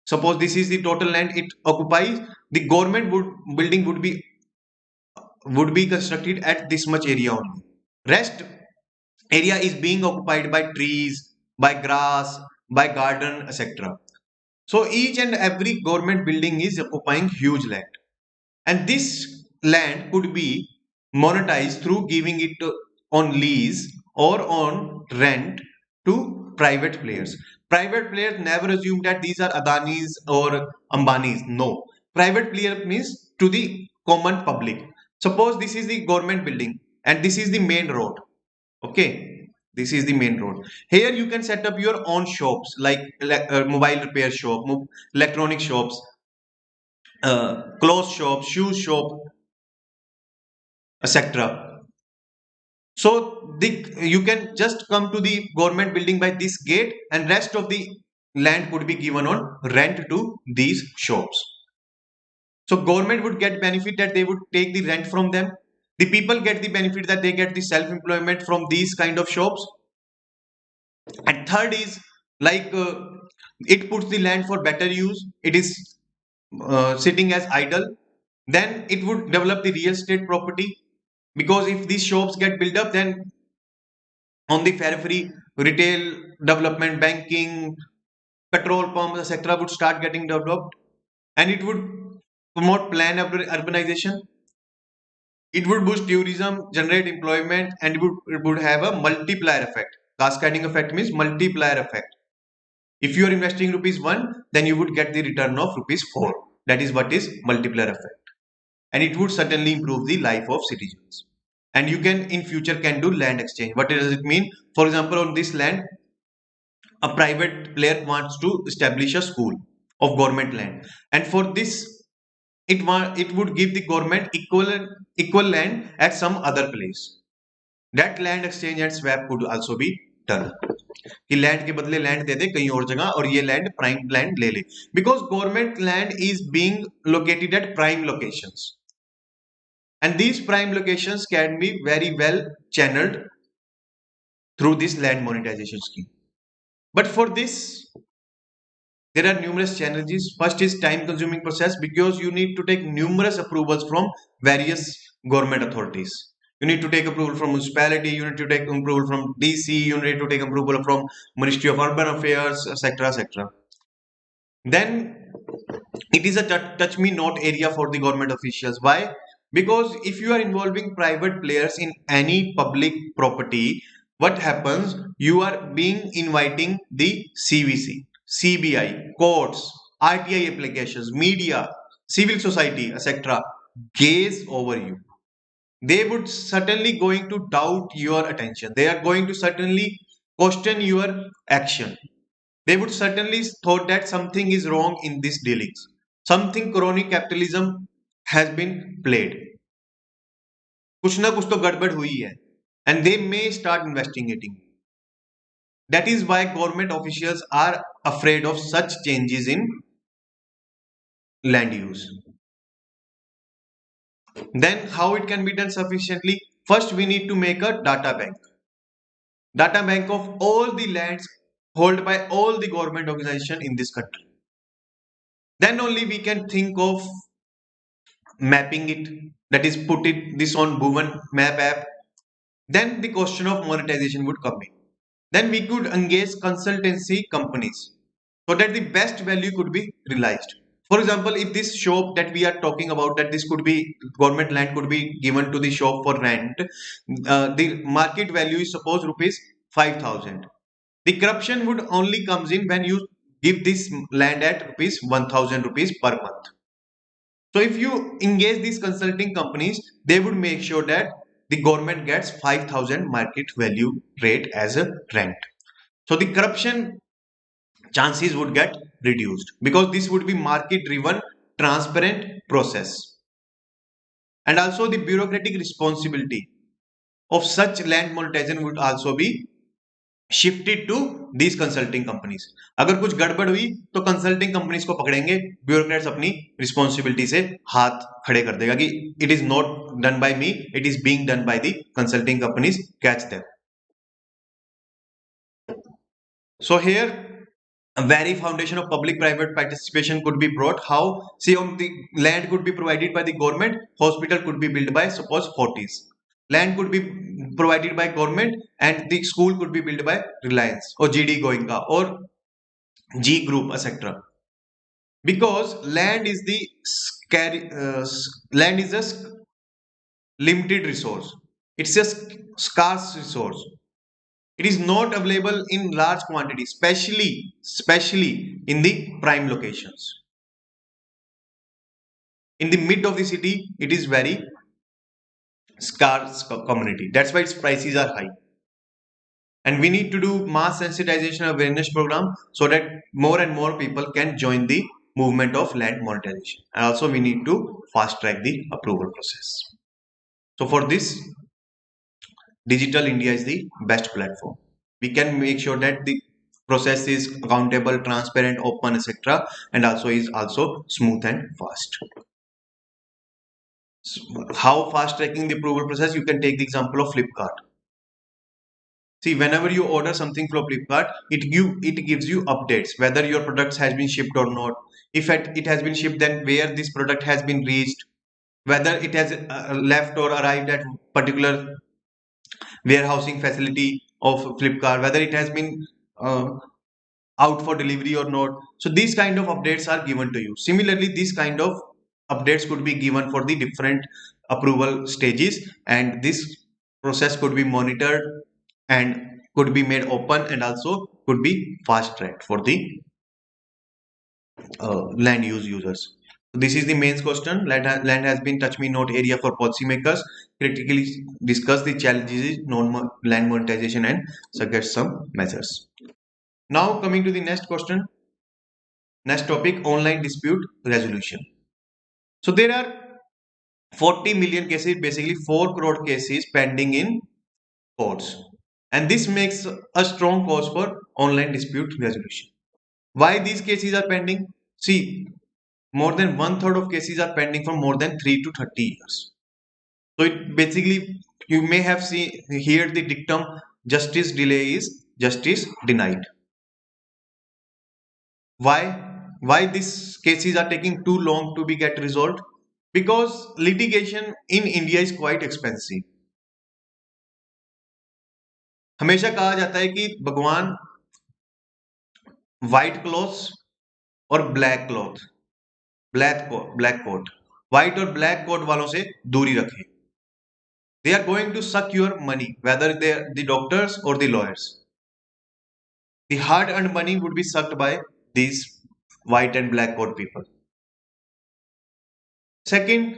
Suppose this is the total land it occupies, the building would be constructed at this much area only. Rest area is being occupied by trees, by grass, by garden, etc. So each and every government building is occupying huge land, and this land could be monetized through giving it on lease or on rent to private players. Private players never assume that these are Adanis or Ambanis. No. Private player means to the common public. Suppose this is the government building and this is the main road. Okay. This is the main road. Here you can set up your own shops like mobile repair shop, electronic shops, clothes shop, shoe shop, etc. So you can just come to the government building by this gate, and rest of the land could be given on rent to these shops. So government would get benefit that they would take the rent from them. The people get the benefit that they get the self-employment from these kind of shops. And third is like it puts the land for better use. It is sitting as idle. Then it would develop the real estate property, because if these shops get built up, then on the periphery, retail development, banking, petrol pumps, etc. would start getting developed, and it would promote planned urbanization. It would boost tourism, generate employment, and it would have a multiplier effect. Cascading effect means multiplier effect. If you are investing rupees 1, then you would get the return of rupees 4. That is what is multiplier effect. And it would certainly improve the life of citizens. And you can in future can do land exchange. What does it mean? For example, on this land, a private player wants to establish a school of government land. And for this it would give the government equal land at some other place. That land exchange and swap could also be done. कि land के बदले land दे दे कहीं और जगह और ये land prime land ले ले, because government land is being located at prime locations, and these prime locations can be very well channeled through this land monetization scheme. But for this, there are numerous challenges. First is time consuming process, because you need to take numerous approvals from various government authorities. You need to take approval from municipality, you need to take approval from DC, you need to take approval from Ministry of Urban Affairs, etc., etc. Then it is a touch me not area for the government officials. Why? Because if you are involving private players in any public property, what happens? You are being inviting the CVC, CBI, courts, RTI applications, media, civil society, etc. gaze over you. They would certainly going to doubt your attention. They are going to certainly question your action. They would certainly thought that something is wrong in these dealings. Something crony capitalism has been played. कुछ ना कुछ तो गड़बड़ हुई है, and they may start investigating. That is why government officials are afraid of such changes in land use. Then how it can be done sufficiently? First, we need to make a data bank of all the lands held by all the government organization in this country. Then only we can think of mapping it, that is put it this on Bhuvan map app. Then the question of monetization would come in. Then we could engage consultancy companies so that the best value could be realized. For example, if this shop that we are talking about, that this could be government land could be given to the shop for rent, the market value is suppose rupees 5,000. The corruption would only comes in when you give this land at rupees 1,000 rupees per month. So if you engage these consulting companies, they would make sure that the government gets 5,000 market value rate as a rent. So the corruption chances would get reduced, because this would be market driven, transparent process. And also the bureaucratic responsibility of such land monetization would also be shifted to these consulting companies. अगर कुछ गड़बड़ हुई तो consulting companies को पकड़ेंगे, bureaucrats अपनी responsibility से हाथ खड़े कर देगा कि it is not done by me, it is being done by the consulting companies, catch them. So here a very foundation of public private participation could be brought. How? See, on the land could be provided by the government, hospital could be built by suppose Fortis, land could be provided by government, and the school could be built by Reliance or GD Goenka or G Group, etc. Because land is the land is a limited resource, it's a scarce resource. It is not available in large quantity, especially in the prime locations. In the mid of the city, it is very scarce community. That's why its prices are high. And we need to do mass sensitization awareness program so that more and more people can join the movement of land monetization. And also we need to fast track the approval process. So for this, Digital India is the best platform. We can make sure that the process is accountable, transparent, open, etc. and also is also smooth and fast. So how fast tracking the approval process? You can take the example of Flipkart. See, whenever you order something from Flipkart, it gives you updates whether your products has been shipped or not. If it has been shipped, then where this product has been reached, whether it has left or arrived at particular warehousing facility of Flipkart, whether it has been out for delivery or not. So these kind of updates are given to you. Similarly, these kind of updates could be given for the different approval stages, and this process could be monitored and could be made open and also could be fast tracked for the land use users. This is the main question. Land has been touch me not area for policymakers. Critically discuss the challenges in land monetization and suggest some measures. Now coming to the next question. Next topic, online dispute resolution. So there are 40 million cases, basically 4 crore cases pending in courts. And this makes a strong cause for online dispute resolution. Why these cases are pending? See, more than one third of cases are pending for more than 3 to 30 years. So it basically, you may have seen here the dictum, justice delay is justice denied. Why these cases are taking too long to be get resolved? Because litigation in India is quite expensive. हमेशा कहा जाता है कि भगवान white clothes और black coat white और black coat वालों से दूरी रखें. They are going to suck your money, whether they are the doctors or the lawyers. The hard earned money would be sucked by these white and black coat people. Second,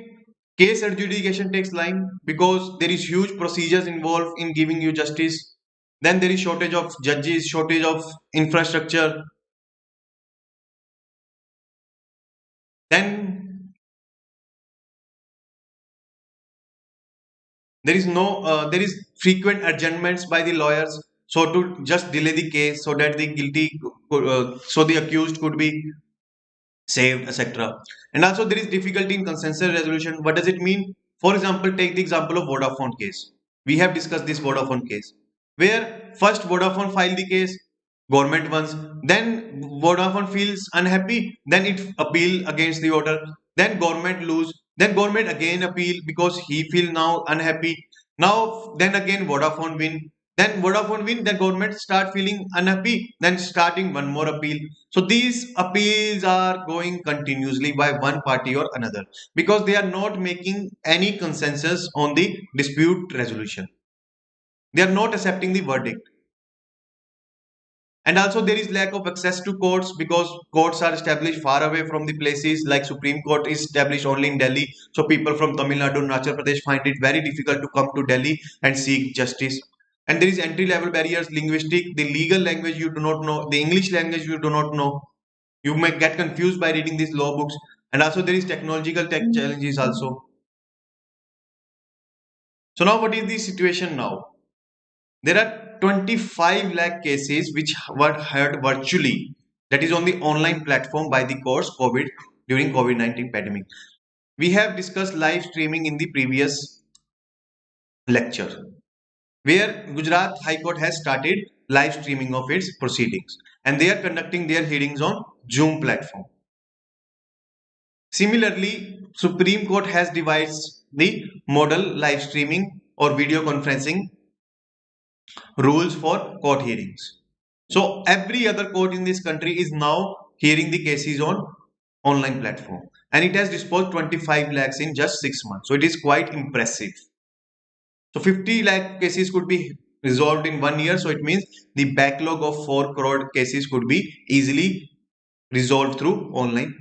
case adjudication takes time because there is huge procedures involved in giving you justice. Then there is shortage of judges, shortage of infrastructure. Then there is frequent adjournments by the lawyers, so to just delay the case so that the so the accused could be saved, etc. And also there is difficulty in consensus resolution. What does it mean? For example, take the example of Vodafone case. We have discussed this Vodafone case, where first Vodafone filed the case, government wins, then Vodafone feels unhappy, then it appeal against the order, then government lose, then government again appeal because he feel now unhappy. Now then again Vodafone win, then government start feeling unhappy, then starting one more appeal. So these appeals are going continuously by one party or another because they are not making any consensus on the dispute resolution. They are not accepting the verdict. And also there is lack of access to courts because courts are established far away from the places, like Supreme Court is established only in Delhi. So people from Tamil Nadu and Arunachal Pradesh find it very difficult to come to Delhi and seek justice. And there is entry level barriers, linguistic, the legal language you do not know, the English language you do not know. You may get confused by reading these law books. And also there is technological tech challenges also. So now what is the situation now? There are 25 lakh cases which were heard virtually, that is on the online platform by the course COVID during COVID-19 pandemic. We have discussed live streaming in the previous lecture, where Gujarat High Court has started live streaming of its proceedings and they are conducting their hearings on Zoom platform. Similarly, Supreme Court has devised the model live streaming or video conferencing rules for court hearings. So every other court in this country is now hearing the cases on online platform and it has disposed 25 lakhs in just 6 months. So it is quite impressive. So 50 lakh cases could be resolved in 1 year. So it means the backlog of 4 crore cases could be easily resolved through online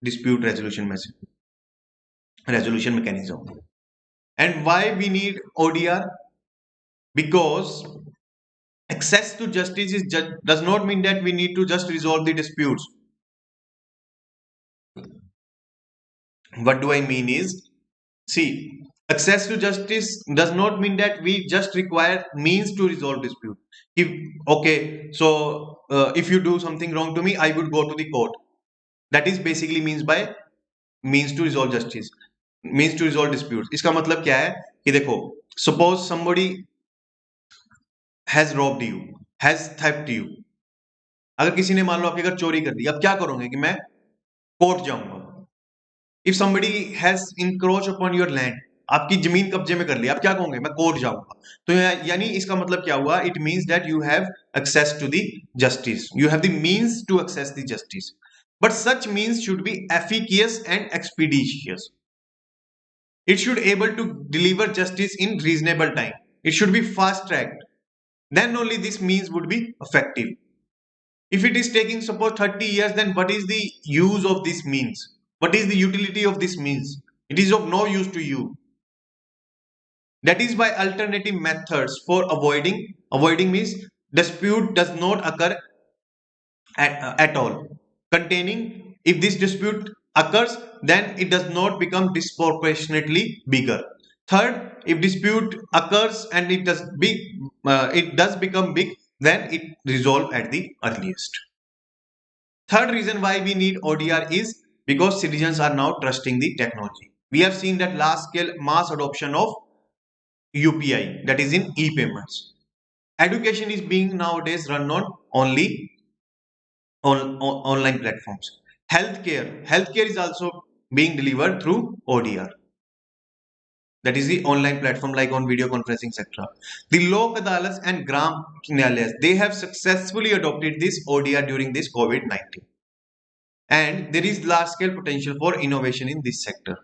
dispute resolution mechanism. And why we need ODR? Because access to justice does not mean that we need to just resolve the disputes. What do I mean is, see, access to justice does not mean that we just require means to resolve dispute. If okay, so if you do something wrong to me, I would go to the court. That is basically means by means to resolve justice, means to resolve disputes. इसका मतलब क्या है कि देखो, suppose somebody has robbed you, has theft you. अगर किसी ने मान लो आपके घर चोरी कर दी, अब क्या करोगे कि मैं कोर्ट जाऊंगा. If somebody has encroached upon your land, आपकी जमीन कब्जे में कर लिया, अब क्या कहोगे, मैं कोर्ट जाऊंगा. तो यानी इसका मतलब क्या हुआ? It means that you have access to the justice, you have the means to access the justice, but such means should be efficacious and expeditious. It should able to deliver justice in reasonable time. It should be fast tracked. Then only this means would be effective. If it is taking suppose 30 years, then what is the use of this means? What is the utility of this means? It is of no use to you. That is why alternative methods for avoiding means dispute does not occur at all. Containing, if this dispute occurs, then it does not become disproportionately bigger. Third, if dispute occurs and it does become big, then it resolve at the earliest. Third reason why we need ODR is because citizens are now trusting the technology. We have seen that large scale mass adoption of UPI, that is in e-payments. Education is being nowadays run on only on online platforms. Healthcare is also being delivered through ODR. That is the online platform like on video conferencing, etc. The Lok Adalats and Gram Nyayalayas, they have successfully adopted this ODR during this COVID-19. And there is large scale potential for innovation in this sector.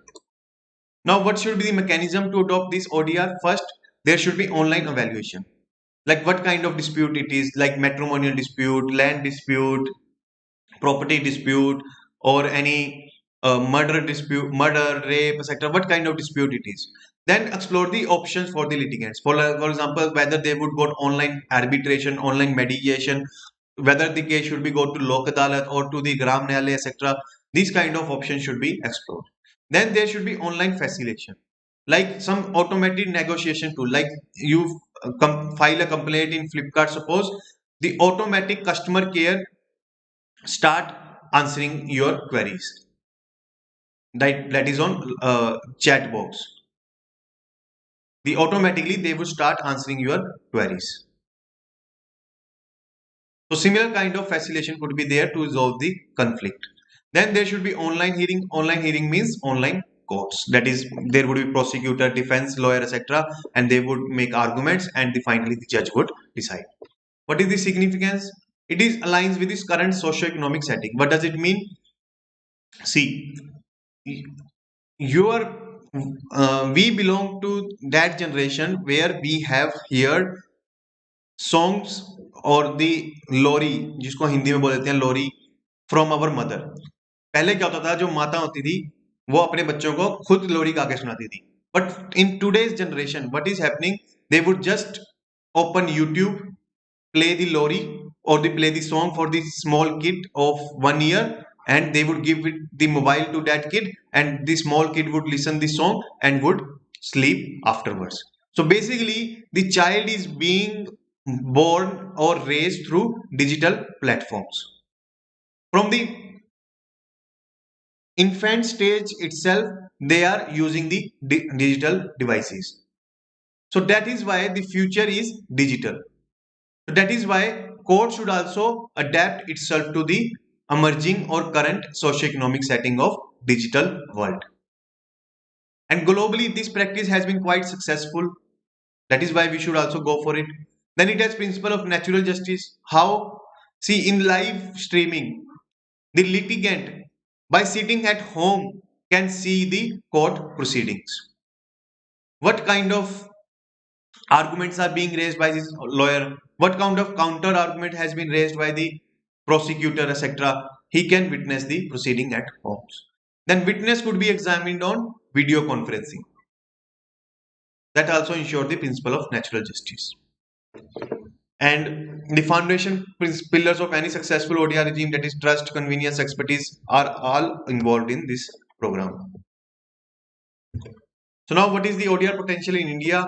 Now, what should be the mechanism to adopt this ODR? First, there should be online evaluation. Like what kind of dispute it is, like matrimonial dispute, land dispute, property dispute, or any murder dispute, murder, rape, etc. What kind of dispute it is. Then explore the options for the litigants. For example, whether they would go online arbitration, online mediation, whether the case should be go to Lok Adalat or to the Gram Nyayalaya, etc. These kind of options should be explored. Then there should be online facilitation, like some automated negotiation tool. Like you file a complaint in Flipkart, suppose the automatic customer care start answering your queries. That is on chat box. The automatically they would start answering your queries. So similar kind of facilitation could be there to resolve the conflict. Then there should be online hearing. Online hearing means online courts. That is, there would be prosecutor, defense lawyer, etc. And they would make arguments, and finally the judge would decide. What is the significance? It is aligns with this current socio-economic setting. What does it mean? See, we belong to that generation where we have heard songs और दी लोरी, जिसको हिंदी में बोल देते हैं लोरी, from our mother. पहले क्या होता था, जो माता होती थी वो अपने बच्चों को खुद लोरी गा के सुनाती थी. But in today's generation what is happening, they would just open YouTube, play the lorry or they play the song for the small kid of 1 year, and they would give it the mobile to that kid, and the small kid would listen the song and would sleep afterwards. So basically the child is being born or raised through digital platforms. From the infant stage itself they are using the digital devices. So that is why the future is digital. That is why code should also adapt itself to the emerging or current socio-economic setting of digital world. And globally, this practice has been quite successful. That is why we should also go for it. Then it has principle of natural justice. How? See, in live streaming, the litigant, by sitting at home, can see the court proceedings. What kind of arguments are being raised by this lawyer, what kind of counter argument has been raised by the prosecutor, etc. He can witness the proceeding at homes. Then witness could be examined on video conferencing. That also ensure the principle of natural justice. And the foundation pillars of any successful ODR regime, that is trust, convenience, expertise, are all involved in this program. So now what is the ODR potential in India?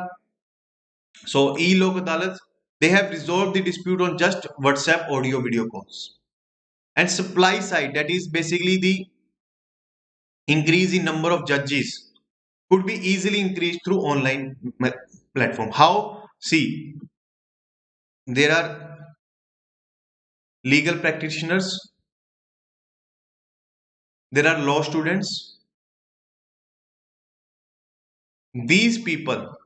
So e-Lok Adalat, they have resolved the dispute on just WhatsApp audio video calls. And supply side, that is basically the increase in number of judges, could be easily increased through online platform. How? See, there are legal practitioners, there are law students. These people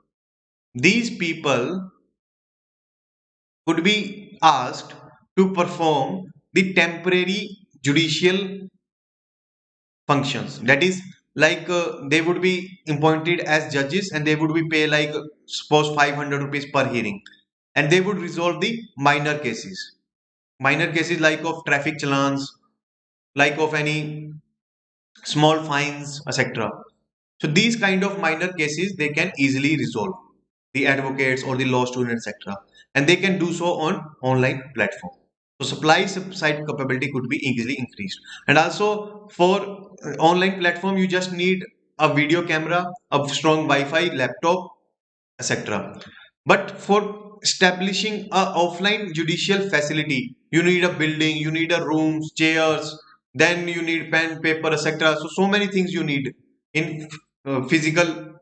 could be asked to perform the temporary judicial functions. That is, like they would be appointed as judges, and they would be paid like suppose 500 rupees per hearing, and they would resolve the minor cases like of traffic challans, like of any small fines, etc. So these kind of minor cases they can easily resolve, the advocates or the law students, etc. And they can do so on online platform. So supply side capability could be easily increased. And also for online platform, you just need a video camera, a strong Wi-Fi, laptop, etc. But for establishing a offline judicial facility, you need a building, you need a rooms, chairs, then you need pen, paper, etc. So many things you need in physical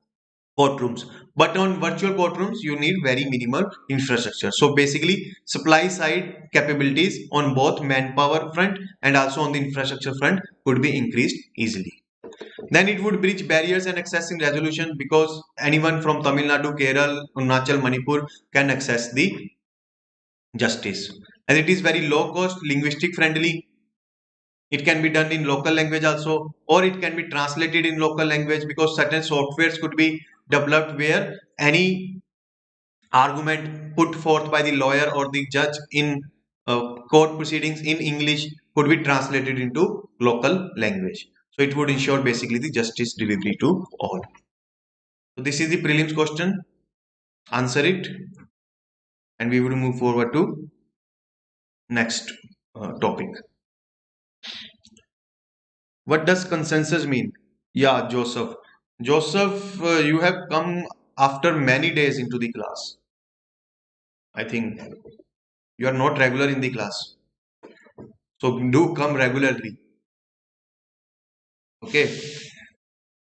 courtrooms. But on virtual courtrooms, you need very minimal infrastructure. So basically, supply side capabilities on both manpower front and also on the infrastructure front could be increased easily. Then it would bridge barriers and access in resolution, because anyone from Tamil Nadu, Kerala, Arunachal, Manipur can access the justice. And it is very low cost, linguistic friendly. It can be done in local language also, or it can be translated in local language, because certain softwares could be developed where any argument put forth by the lawyer or the judge in court proceedings in English could be translated into local language. So it would ensure basically the justice delivery to all. So this is the prelims question. Answer it, and we will move forward to next topic. What does consensus mean? Yeah, Joseph. Joseph, you have come after many days into the class. I think you are not regular in the class. So do come regularly. Okay.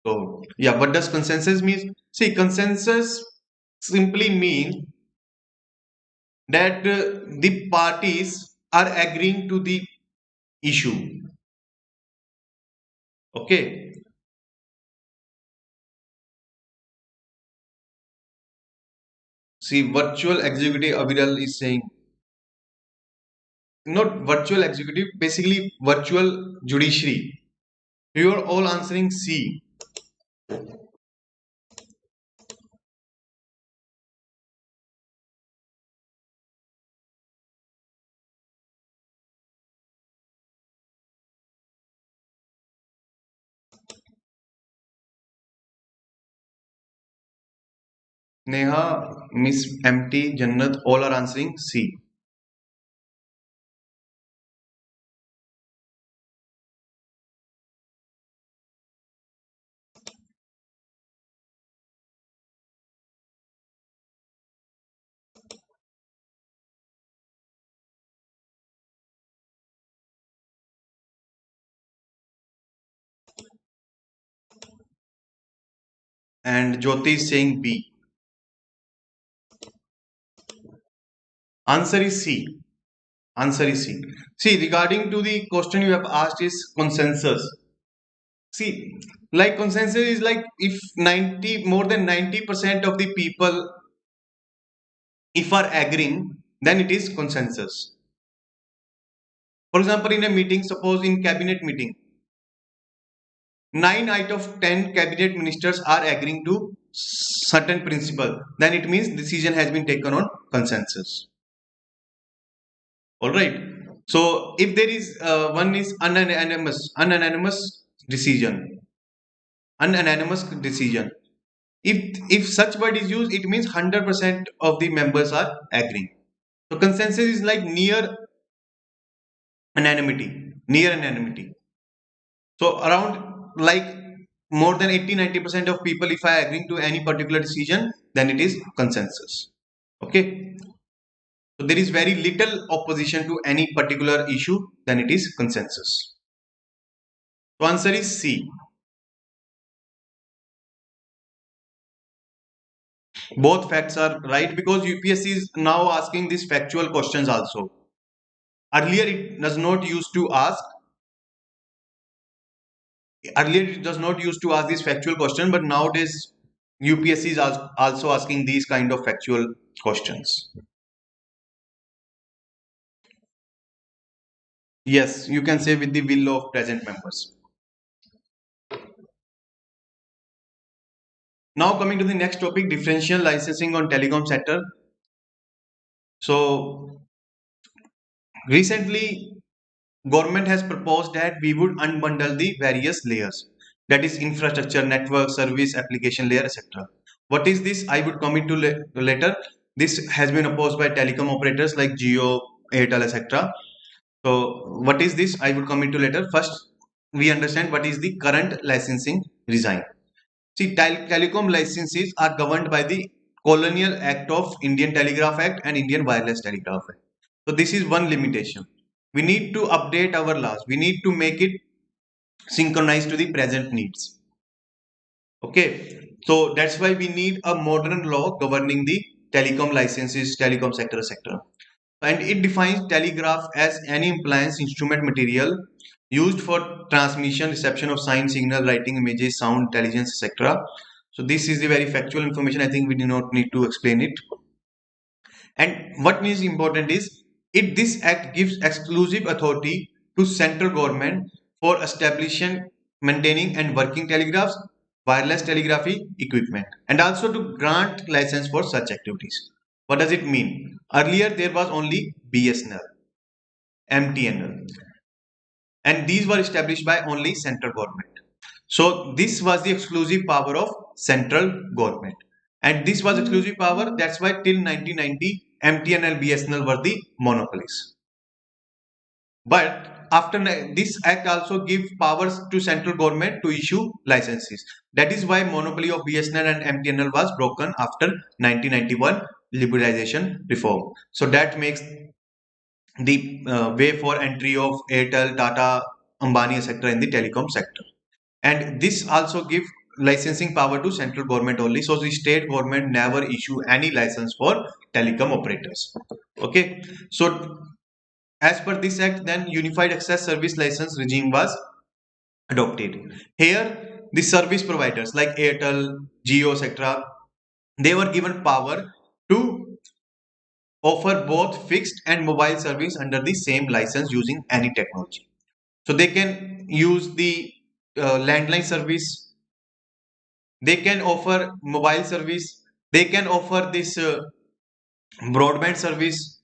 So yeah, what does consensus mean? See, consensus simply means that the parties are agreeing to the issue. Okay. See, virtual executive Aviral is saying, not virtual executive, basically virtual judiciary. You are all answering C. Neha, Miss MT, Jannat, all are answering C. And Jyoti is saying B. Answer is C. Answer is C. See, regarding to the question you have asked is consensus. See, like consensus is like if 90, more than 90% of the people, if are agreeing, then it is consensus. For example, in a meeting, suppose in cabinet meeting, 9 out of 10 cabinet ministers are agreeing to certain principle, then it means decision has been taken on consensus. All right. So if there is one is unanimous decision, unanimous decision. If such word is used, it means 100% of the members are agreeing. So consensus is like near anonymity, near anonymity. So around like more than 80-90% of people, if I agree to any particular decision, then it is consensus. Okay. So there is very little opposition to any particular issue, then it is consensus. So answer is C. Both facts are right, because UPSC is now asking these factual questions also. Earlier it does not used to ask. Earlier it does not used to ask this factual question, but nowadays UPSC is also asking these kind of factual questions. Yes, you can say with the will of present members. Now coming to the next topic, differential licensing on telecom sector. So recently government has proposed that we would unbundle the various layers, that is infrastructure, network, service, application layer, etc. What is this? I would come into later. This has been opposed by telecom operators like Jio, Airtel, etc. So what is this? I will come into later. First, we understand what is the current licensing regime. See, telecom licenses are governed by the Colonial Act of Indian Telegraph Act and Indian Wireless Telegraph Act. So this is one limitation. We need to update our laws. We need to make it synchronized to the present needs. Okay. So that's why we need a modern law governing the telecom licenses, telecom sector, etc. And it defines telegraph as any appliance, instrument, material used for transmission, reception of sign, signal, writing, images, sound, intelligence, etc. So this is the very factual information. I think we do not need to explain it. And what is important is it this act gives exclusive authority to central government for establishing, maintaining, and working telegraphs, wireless telegraphy equipment, and also to grant license for such activities. What does it mean? Earlier there was only BSNL, MTNL, and these were established by only central government. So this was the exclusive power of central government, and this was exclusive power. That's why till 1990, MTNL, BSNL were the monopolies. But after this act also give powers to central government to issue licenses. That is why monopoly of BSNL and MTNL was broken after 1991 liberalization reform. So that makes the way for entry of Airtel, Tata, Ambani, etc. in the telecom sector. And this also give licensing power to central government only. So the state government never issue any license for telecom operators. Okay. So as per this act, then Unified Access Service License regime was adopted. Here, the service providers like Airtel, Jio, etc., they were given power to offer both fixed and mobile service under the same license using any technology. So they can use the landline service, they can offer mobile service, they can offer this broadband service.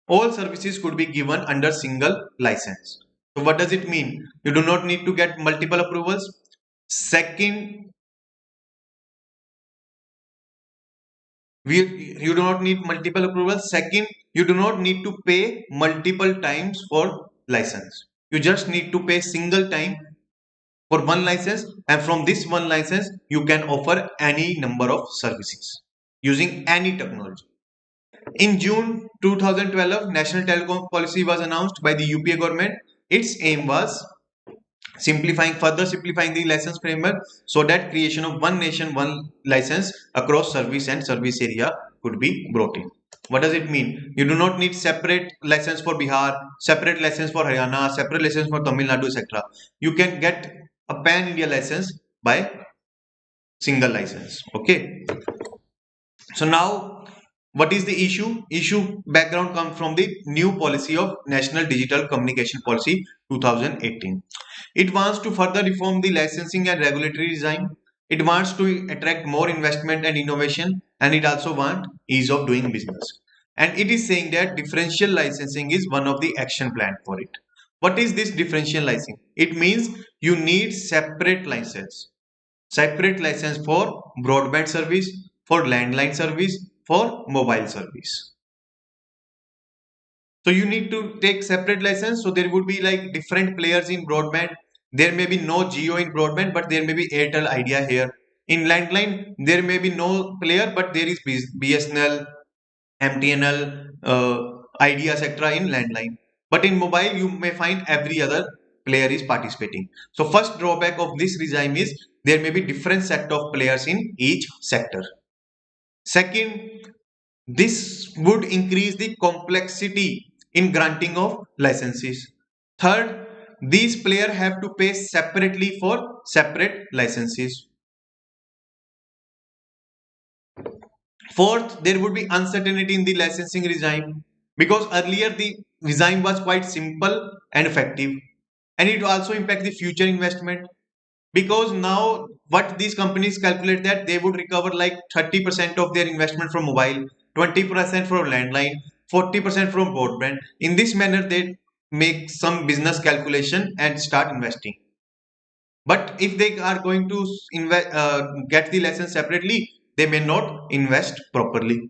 All services could be given under single license. So what does it mean? You do not need to get multiple approvals. Second, you do not need multiple approvals. Second, you do not need to pay multiple times for license. You just need to pay single time for one license, and from this one license you can offer any number of services using any technology. In June 2012, National Telecom Policy was announced by the UPA government. Its aim was further simplifying the license framework so that creation of one nation, one license across service and service area could be brought in. What does it mean? You do not need separate license for Bihar, separate license for Haryana, separate license for Tamil Nadu, etc. You can get a pan-India license by single license. Okay. So now, what is the issue? Issue background comes from the new policy of National Digital Communication Policy 2018. It wants to further reform the licensing and regulatory design. It wants to attract more investment and innovation, and it also wants ease of doing business. And it is saying that differential licensing is one of the action plan for it. What is this differential licensing? It means you need separate license for broadband service, for landline service, for mobile service. So you need to take separate license. So there would be like different players in broadband. There may be no Geo in broadband, but there may be Airtel Idea here. In landline, there may be no player, but there is BSNL, MTNL, Idea, etc. in landline. But in mobile, you may find every other player is participating. So first drawback of this regime is there may be different set of players in each sector. Second, this would increase the complexity in granting of licenses. Third, these players have to pay separately for separate licenses. Fourth, there would be uncertainty in the licensing regime because earlier the regime was quite simple and effective, and it also impact the future investment because now what these companies calculate that they would recover like 30% of their investment from mobile, 20% from landline, 40% from broadband. In this manner they make some business calculation and start investing. But if they are going to get the license separately, they may not invest properly.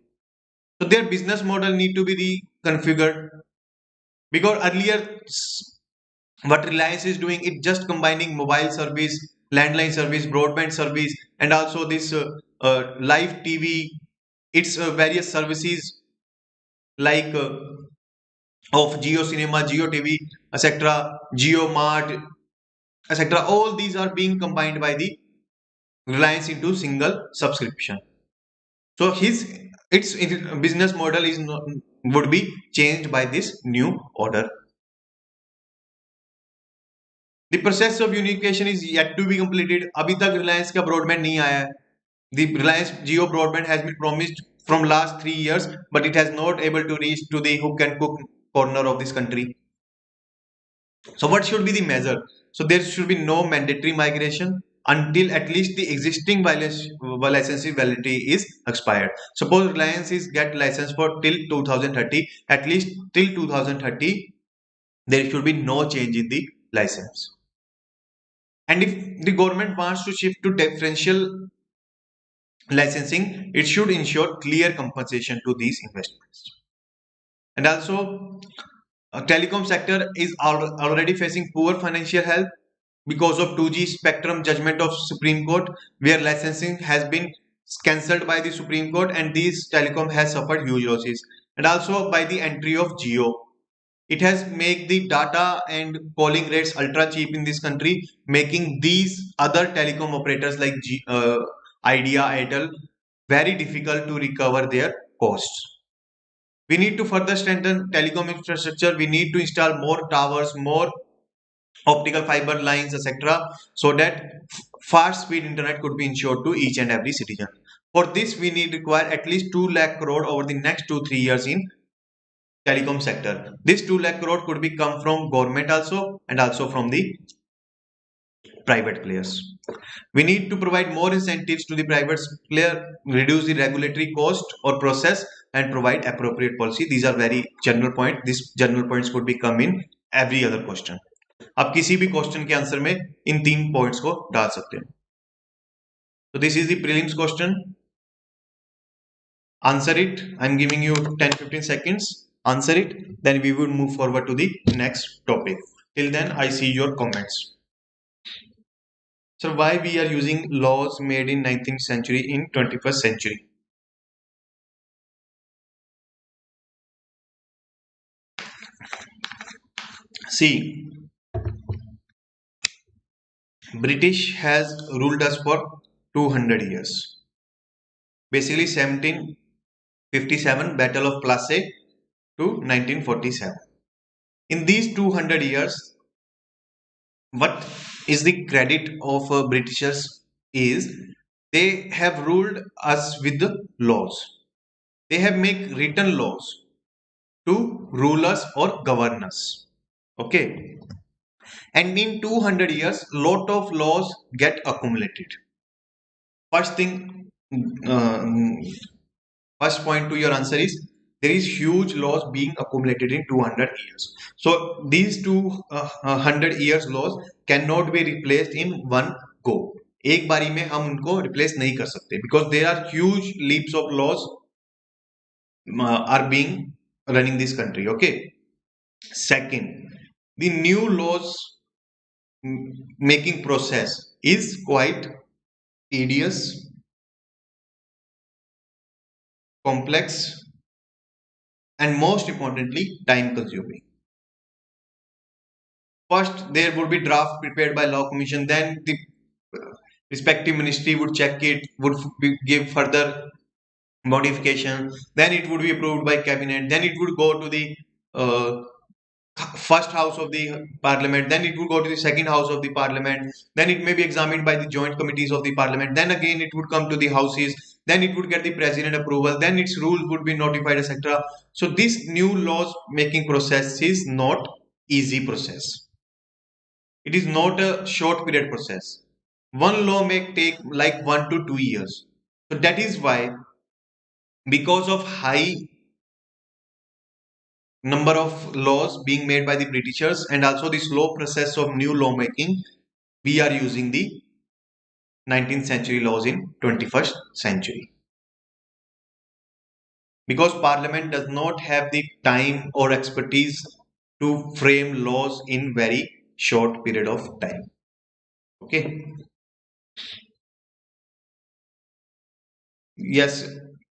So their business model need to be reconfigured. Because earlier what Reliance is doing, it just combining mobile service, landline service, broadband service, and also this live TV. It's various services like of Geo Cinema, Geo TV, etc., Geo Mart, etc. All these are being combined by the Reliance into single subscription. So his its business model is not, would be changed by this new order. The process of unification is yet to be completed. अभी तक Reliance का broadband नहीं आया है. The Reliance Jio broadband has been promised from last 3 years, but it has not able to reach to the hook and cook corner of this country. So what should be the measure? So there should be no mandatory migration until at least the existing licensing validity is expired. Suppose Reliance is get license for till 2030, at least till 2030, there should be no change in the license. And if the government wants to shift to differential licensing, it should ensure clear compensation to these investments. And also, telecom sector is already facing poor financial health because of 2G spectrum judgment of Supreme Court, where licensing has been cancelled by the Supreme Court, and these telecom has suffered huge losses. And also by the entry of Geo, it has made the data and calling rates ultra cheap in this country, making these other telecom operators like Idea, Airtel very difficult to recover their costs. We need to further strengthen telecom infrastructure. We need to install more towers, more optical fiber lines, etc., so that fast speed internet could be ensured to each and every citizen. For this, we need require at least 2 lakh crore over the next 2-3 years in telecom sector. This 2 lakh crore could be come from government also and also from the private players. We need to provide more incentives to the private player, reduce the regulatory cost or process, and provide appropriate policy. These are very general point. These general points could be come in every other question. आप किसी भी question के answer में इन 3 points को डाल सकते हैं. So this is the prelims question. Answer it. I'm giving you 10-15 seconds. Answer it. Then we will move forward to the next topic. Till then, I see your comments. So why we are using laws made in 19th century in 21st century? See, British has ruled us for 200 years. Basically 1757 Battle of Plassey to 1947. In these 200 years, what is the credit of Britishers is they have ruled us with the laws. They have made written laws to rule us or govern us. Okay. And in 200 years, lot of laws get accumulated. First thing, uh, first point to your answer is there is huge laws being accumulated in 200 years. So these 200 years laws cannot be replaced in one go. एक बारी में हम उनको replace नहीं कर सकते because there are huge leaps of laws are being running this country. Okay. Second, the new laws making process is quite tedious, complex, and most importantly, time consuming. First, there would be draft prepared by law commission, then the respective ministry would check it, would give further modification, then it would be approved by cabinet, then it would go to the uh, first house of the parliament, then it would go to the second house of the parliament, then it may be examined by the joint committees of the parliament, then again it would come to the houses, then it would get the president approval, then its rules would be notified, etc. So this new laws making process is not easy process. It is not a short period process. One law may take like 1 to 2 years. So that is why, because of high number of laws being made by the Britishers and also the slow process of new lawmaking, we are using the 19th century laws in 21st century. Because Parliament does not have the time or expertise to frame laws in very short period of time. Okay. Yes,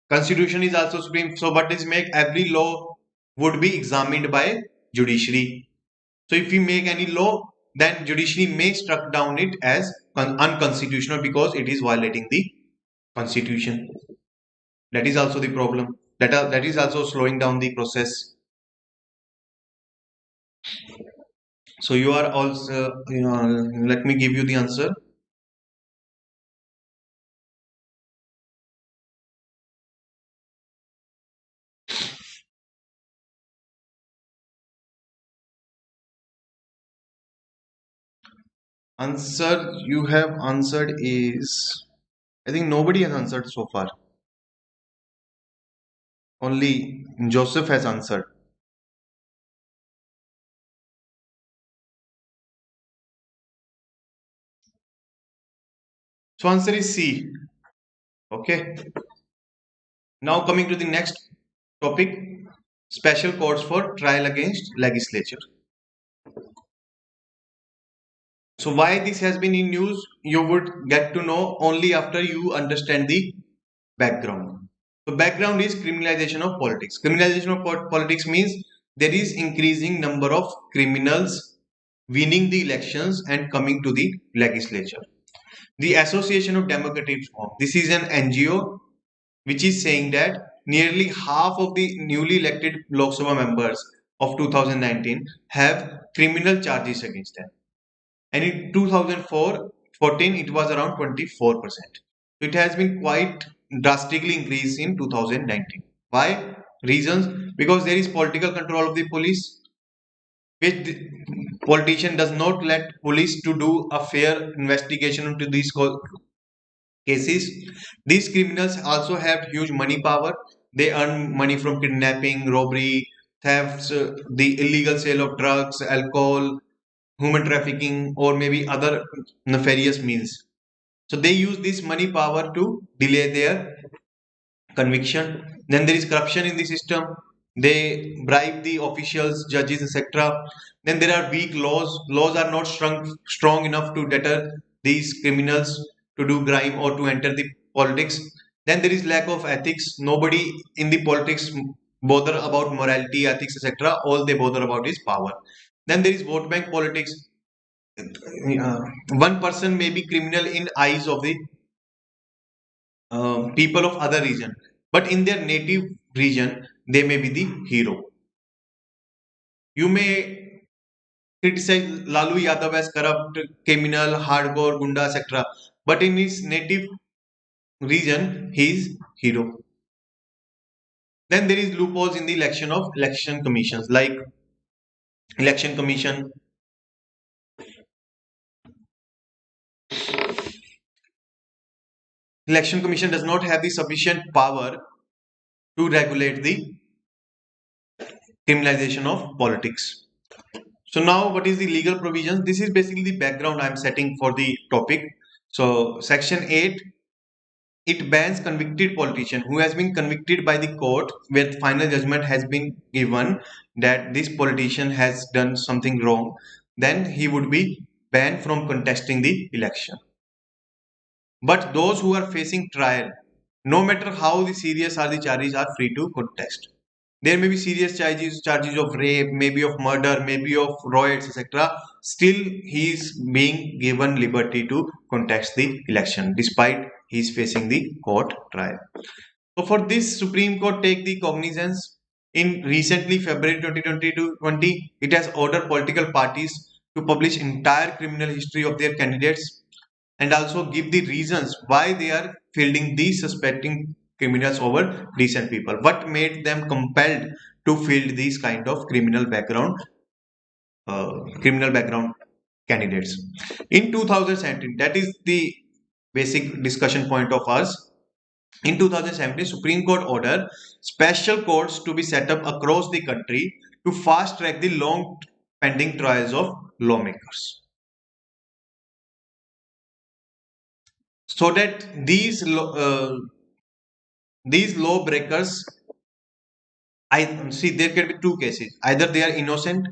constitution is also supreme. So what is make every law would be examined by judiciary. So if we make any law, then judiciary may struck down it as unconstitutional because it is violating the constitution. That is also the problem. That is also slowing down the process. So you are also, let me give you the answer. Answer you have answered is, I think nobody has answered so far. Only Joseph has answered. So answer is C. Okay. Now coming to the next topic, special courts for trial against legislature. So why this has been in news, you would get to know only after you understand the background. So background is criminalization of politics. Criminalization of politics means there is increasing number of criminals winning the elections and coming to the legislature. The Association of Democratic Reform. This is an NGO which is saying that nearly half of the newly elected Lok Sabha members of 2019 have criminal charges against them. And in 2014 it was around 24%. It has been quite drastically increased in 2019. Why? Reasons: because there is political control of the police, which the politician does not let police to do a fair investigation into these cases. These criminals also have huge money power. They earn money from kidnapping, robbery, thefts, the illegal sale of drugs, alcohol, human trafficking, or maybe other nefarious means. So they use this money power to delay their conviction. Then there is corruption in the system. They bribe the officials, judges, etc. Then there are weak laws. Laws are not strong enough to deter these criminals to do crime or to enter the politics. Then there is lack of ethics. Nobody in the politics bother about morality, ethics, etc. All they bother about is power. Then there is vote bank politics. One person may be criminal in eyes of the people of other region, but in their native region they may be the hero. You may criticize Lalu Yadav as corrupt, criminal, hardcore, gunda, etc., but in his native region he is hero. Then there is loopholes in the election of election commissions, like election commission. Election commission does not have the sufficient power to regulate the criminalization of politics. So now what is the legal provisions? This is basically the background I am setting for the topic. So section 8, it bans convicted politician who has been convicted by the court where final judgment has been given that this politician has done something wrong, then he would be banned from contesting the election. But those who are facing trial, no matter how the serious are the charges, are free to contest. There may be serious charges of rape, maybe of murder, maybe of riots, etc. Still, he is being given liberty to contest the election, despite he is facing the court trial. So, for this, Supreme Court take the cognizance in recently February 2020, it has ordered political parties to publish entire criminal history of their candidates and also give the reasons why they are fielding these suspecting criminals over decent people. What made them compelled to field these kind of criminal background candidates? In 2017, that is the basic discussion point of ours. In 2017, Supreme Court ordered special courts to be set up across the country to fast track the long pending trials of lawmakers, so that these lawbreakers, I see there can be two cases: either they are innocent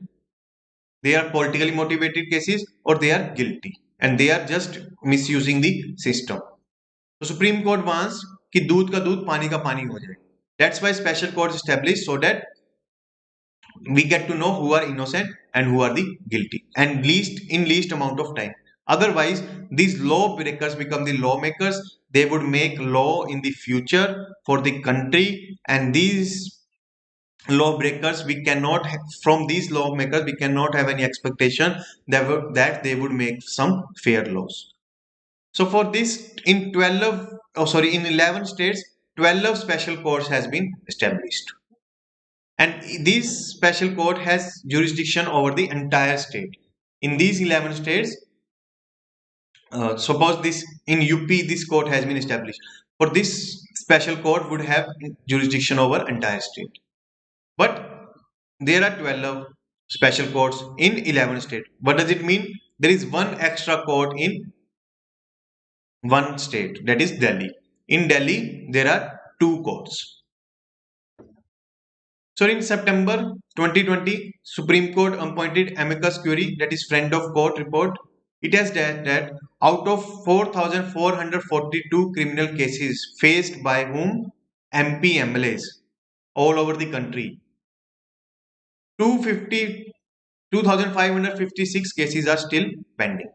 they are politically motivated cases, or they are guilty and they are just misusing the system. So Supreme Court wants कि दूध का दूध पानी का पानी हो जाए. That's why special courts established so that we get to know who are innocent and who are the guilty, and least amount of time. Otherwise, these law breakers become the lawmakers. They would make law in the future for the country, and these lawbreakers, we cannot from these lawmakers we cannot have any expectation that they would make some fair laws. So for this, in 12 oh sorry in 11 states, 12 special courts has been established, and this special court has jurisdiction over the entire state. In these 11 states, suppose this in UP this court has been established, for this special court would have jurisdiction over entire state. But there are 12 special courts in 11 states. What does it mean? There is one extra court in one state, that is Delhi. In Delhi, there are two courts. So in September 2020, Supreme Court appointed amicus curiae, that is friend of court report. It has that out of 4,442 criminal cases faced by whom MP MLAs all over the country, 2,556 cases are still pending.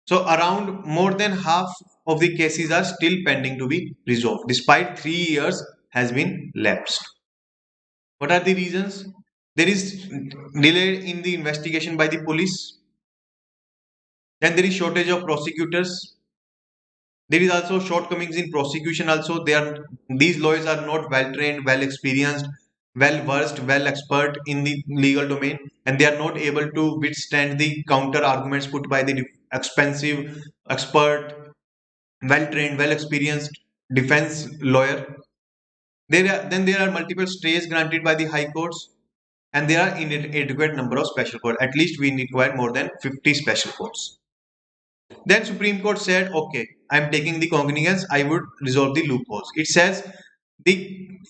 So around more than half of the cases are still pending to be resolved, despite 3 years has been lapsed. What are the reasons? There is delay in the investigation by the police. Then there is shortage of prosecutors. There is also shortcomings in prosecution also. These lawyers are not well trained, well experienced, well versed, well expert in the legal domain, and they are not able to withstand the counter arguments put by the expensive, expert, well trained, well experienced defense lawyer. Then there are multiple stays granted by the high courts, and there are inadequate number of special courts. At least we require more than 50 special courts. Then Supreme Court said, okay, I am taking the cognizance, I would resolve the loopholes. It says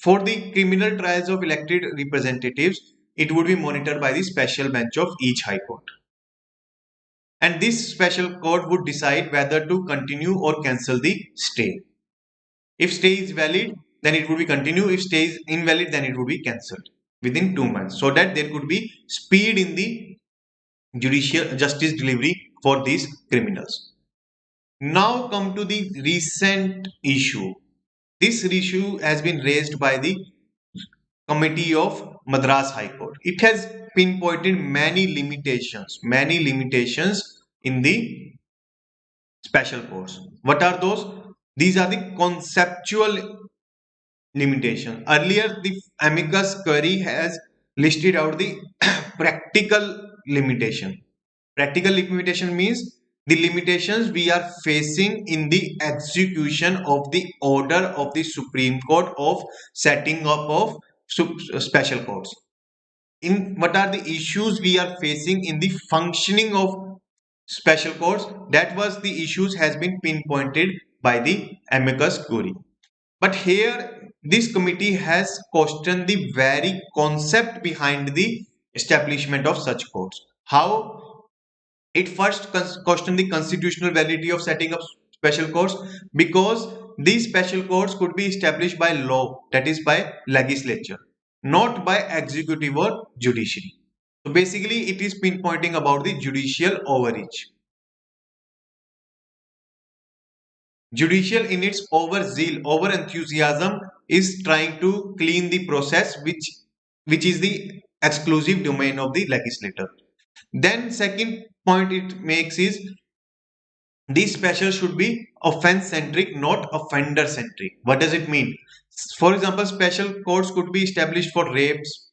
for the criminal trials of elected representatives, it would be monitored by the special bench of each high court. And this special court would decide whether to continue or cancel the stay. If stay is valid, then it would be continue. If stay is invalid, then it would be cancelled within 2 months, so that there could be speed in the judicial justice delivery for these criminals. Now come to the recent issue. This issue has been raised by the Committee of Madras High Court. It has pinpointed many limitations in the special courts. What are those? These are the conceptual limitations. Earlier, the amicus curiae has listed out the practical limitation. Practical limitation means the limitations we are facing in the execution of the order of the Supreme Court of setting up of special courts. In what are the issues we are facing in the functioning of special courts? That was the issues has been pinpointed by the amicus curiae. But here this committee has questioned the very concept behind the establishment of such courts. How? It first questioned the constitutional validity of setting up special courts, because these special courts could be established by law, that is by legislature, not by executive or judiciary. So basically it is pinpointing about the judicial overreach. Judicial in its overzeal, over enthusiasm, is trying to clean the process which is the exclusive domain of the legislator. Then second point it makes is these special should be offense centric, not offender centric. What does it mean? For example, special courts could be established for rapes,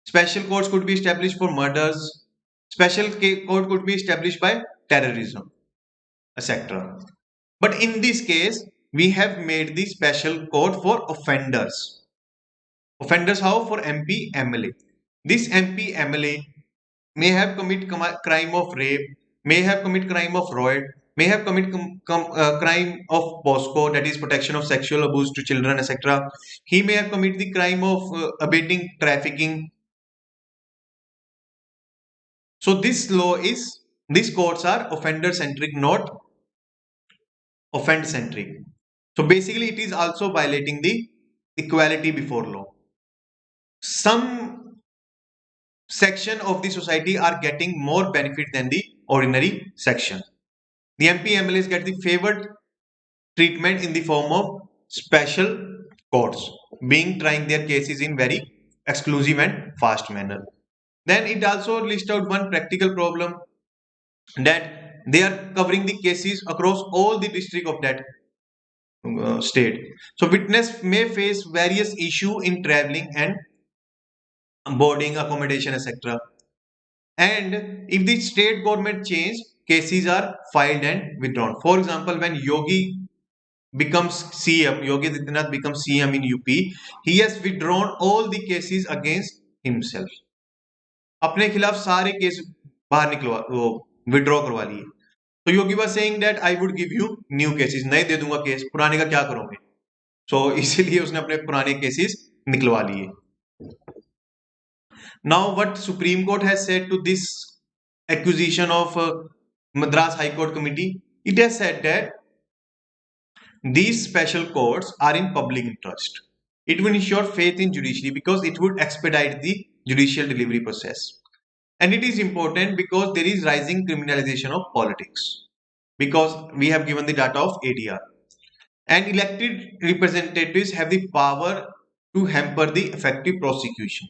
special courts could be established for murders, special court could be established by terrorism, etc. But in this case, we have made the special court for offenders. Offenders how? For MP, MLA. This MP, MLA may have commit crime of rape, may have commit crime of riot, may have commit crime of POSCO, that is protection of sexual abuse to children, etc. He may have commit the crime of abetting trafficking. So these courts are offender centric, not offend centric. So basically, it is also violating the equality before law. Some section of the society are getting more benefit than the ordinary section. The MP MLAs get the favored treatment in the form of special courts, being trying their cases in very exclusive and fast manner. Then it also lists out one practical problem, that they are covering the cases across all the district of that state. So witness may face various issue in traveling and boarding, accommodation, etc. And if the state government change, cases are filed and withdrawn. For example, when Yogi becomes CM, Yogi Adityanath becomes CM in UP, he has withdrawn all the cases against himself. अपने खिलाफ सारे case बाहर निकलवा वो withdraw करवा लिए. तो योगी was saying that I would give you new cases, नए दे दूंगा केस, पुराने का क्या करोगे. So इसीलिए उसने अपने पुराने केसेस निकलवा लिए. Now what Supreme Court has said to this accusation of Madras High Court Committee, it has said that these special courts are in public interest. It will ensure faith in judiciary because it would expedite the judicial delivery process. And it is important because there is rising criminalization of politics. Because we have given the data of ADR. And elected representatives have the power to hamper the effective prosecution.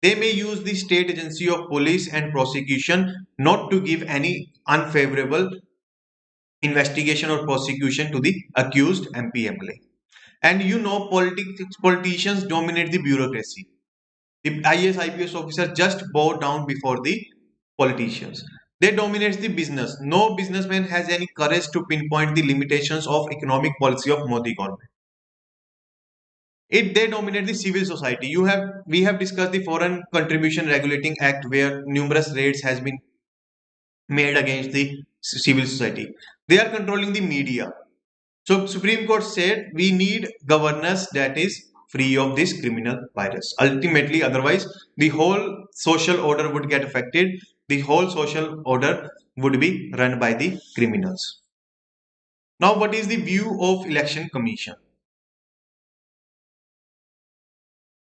They may use the state agency of police and prosecution not to give any unfavorable investigation or prosecution to the accused MP MLA. And you know, politicians dominate the bureaucracy. The IAS IPS officer just bow down before the politicians. They dominate the business. No businessman has any courage to pinpoint the limitations of economic policy of Modi government. They dominate the civil society. We have discussed the Foreign Contribution Regulating Act, where numerous raids has been made against the civil society. They are controlling the media. So Supreme Court said we need governance that is free of this criminal virus. Ultimately, otherwise the whole social order would get affected. The whole social order would be run by the criminals. Now, what is the view of Election Commission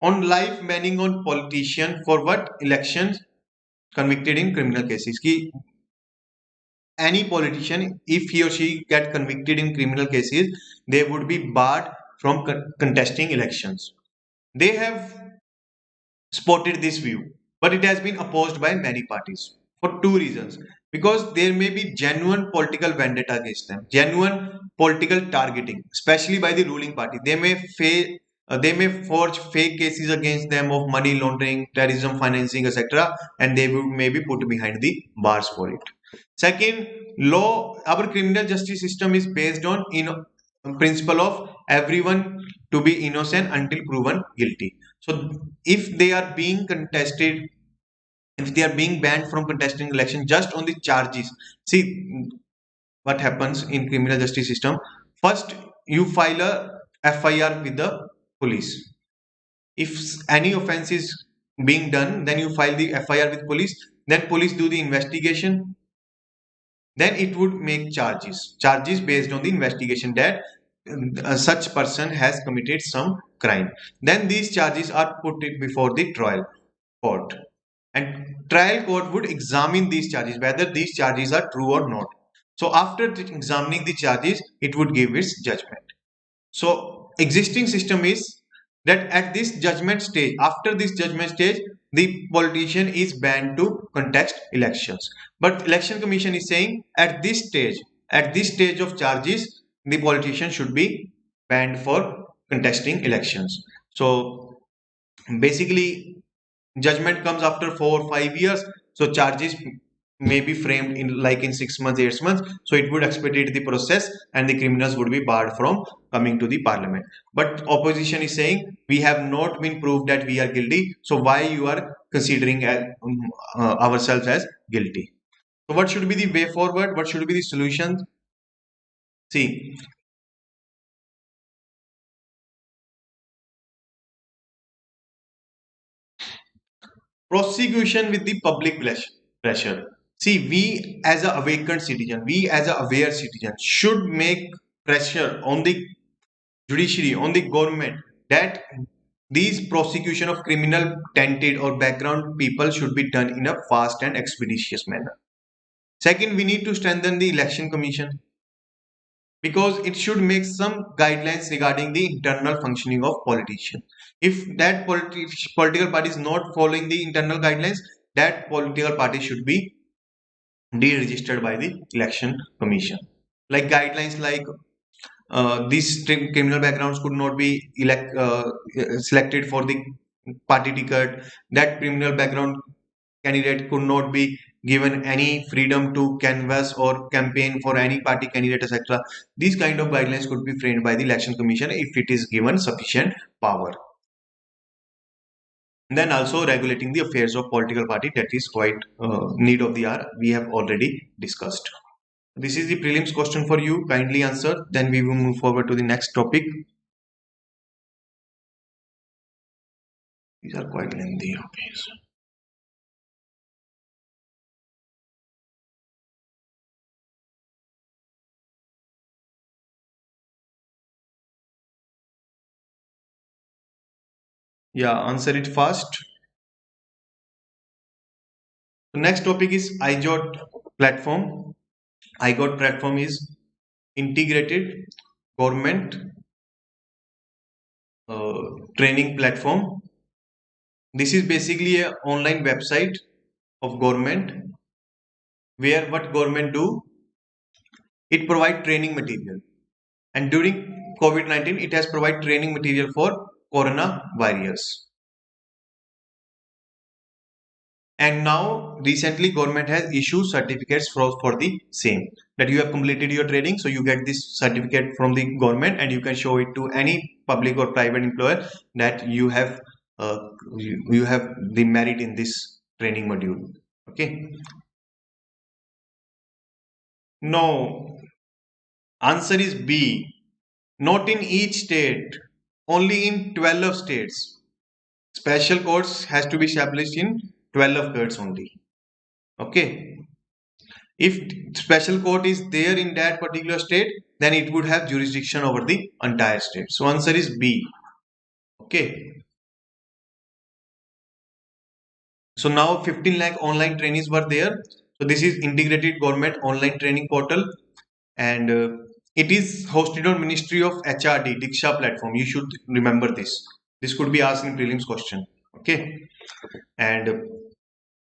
on life banning on politician for what? Elections convicted in criminal cases. Ki any politician, if he or she get convicted in criminal cases, they would be barred from contesting elections. They have spotted this view, but it has been opposed by many parties for two reasons. Because there may be genuine political vendetta against them, genuine political targeting, especially by the ruling party. They may forge fake cases against them of money laundering, terrorism financing, etc., and they will maybe put behind the bars for it. Second, our criminal justice system is based on principle of everyone to be innocent until proven guilty. So if they are being contested, if they are being banned from contesting election just on the charges, see what happens in criminal justice system. First, you file a FIR with the police. If any offense is being done, then you file the FIR with police. Then police do the investigation. Then it would make charges based on the investigation that such person has committed some crime. Then these charges are put before the trial court, and trial court would examine these charges, whether these charges are true or not. So after examining the charges, it would give its judgment. So existing system is that at this judgment stage, after this judgment stage, the politician is banned to contest elections. But election commission is saying at this stage of charges, the politician should be banned for contesting elections. So basically, judgment comes after 4 or 5 years. So charges may be framed in 6 months, 8 months. So it would expedite the process, and the criminals would be barred from coming to the parliament. But opposition is saying we have not been proved that we are guilty. So why you are considering ourselves as guilty? So what should be the way forward? What should be the solution? See, prosecution with the public pressure. See, we as a awakened citizen, we as a aware citizen should make pressure on the judiciary, on the government, that these prosecution of criminal tainted or background people should be done in a fast and expeditious manner. Second, we need to strengthen the election commission because it should make some guidelines regarding the internal functioning of politicians. If that political party is not following the internal guidelines, that political party should be deregistered by the election commission. Like guidelines like these criminal backgrounds could not be selected for the party ticket. That criminal background candidate could not be given any freedom to canvass or campaign for any party candidate, etc. These kind of guidelines could be framed by the election commission if it is given sufficient power. And then also regulating the affairs of political party, that is quite need of the hour. We have already discussed. This is the prelims question for you. Kindly answer. Then we will move forward to the next topic. These are quite lengthy. Okay. Yeah, answer it fast. The next topic is IJOT platform. IGOT platform is integrated government training platform. This is basically an online website of government where what government do, it provide training material, and during COVID-19 it has provide training material for coronavirus. And now recently government has issued certificates for the same, that you have completed your training, so you get this certificate from the government and you can show it to any public or private employer that you have uh, you have the merit in this training module. Okay, no, answer is B. Not in each state, only in 12 states. Special courts has to be established in 12 states only. Okay, if special court is there in that particular state, then it would have jurisdiction over the entire state. So answer is B. Okay, so now 15 lakh online trainees were there. So this is integrated government online training portal, and it is hosted on Ministry of HRD Diksha platform. You should remember this. This could be asked in prelims question. Okay, and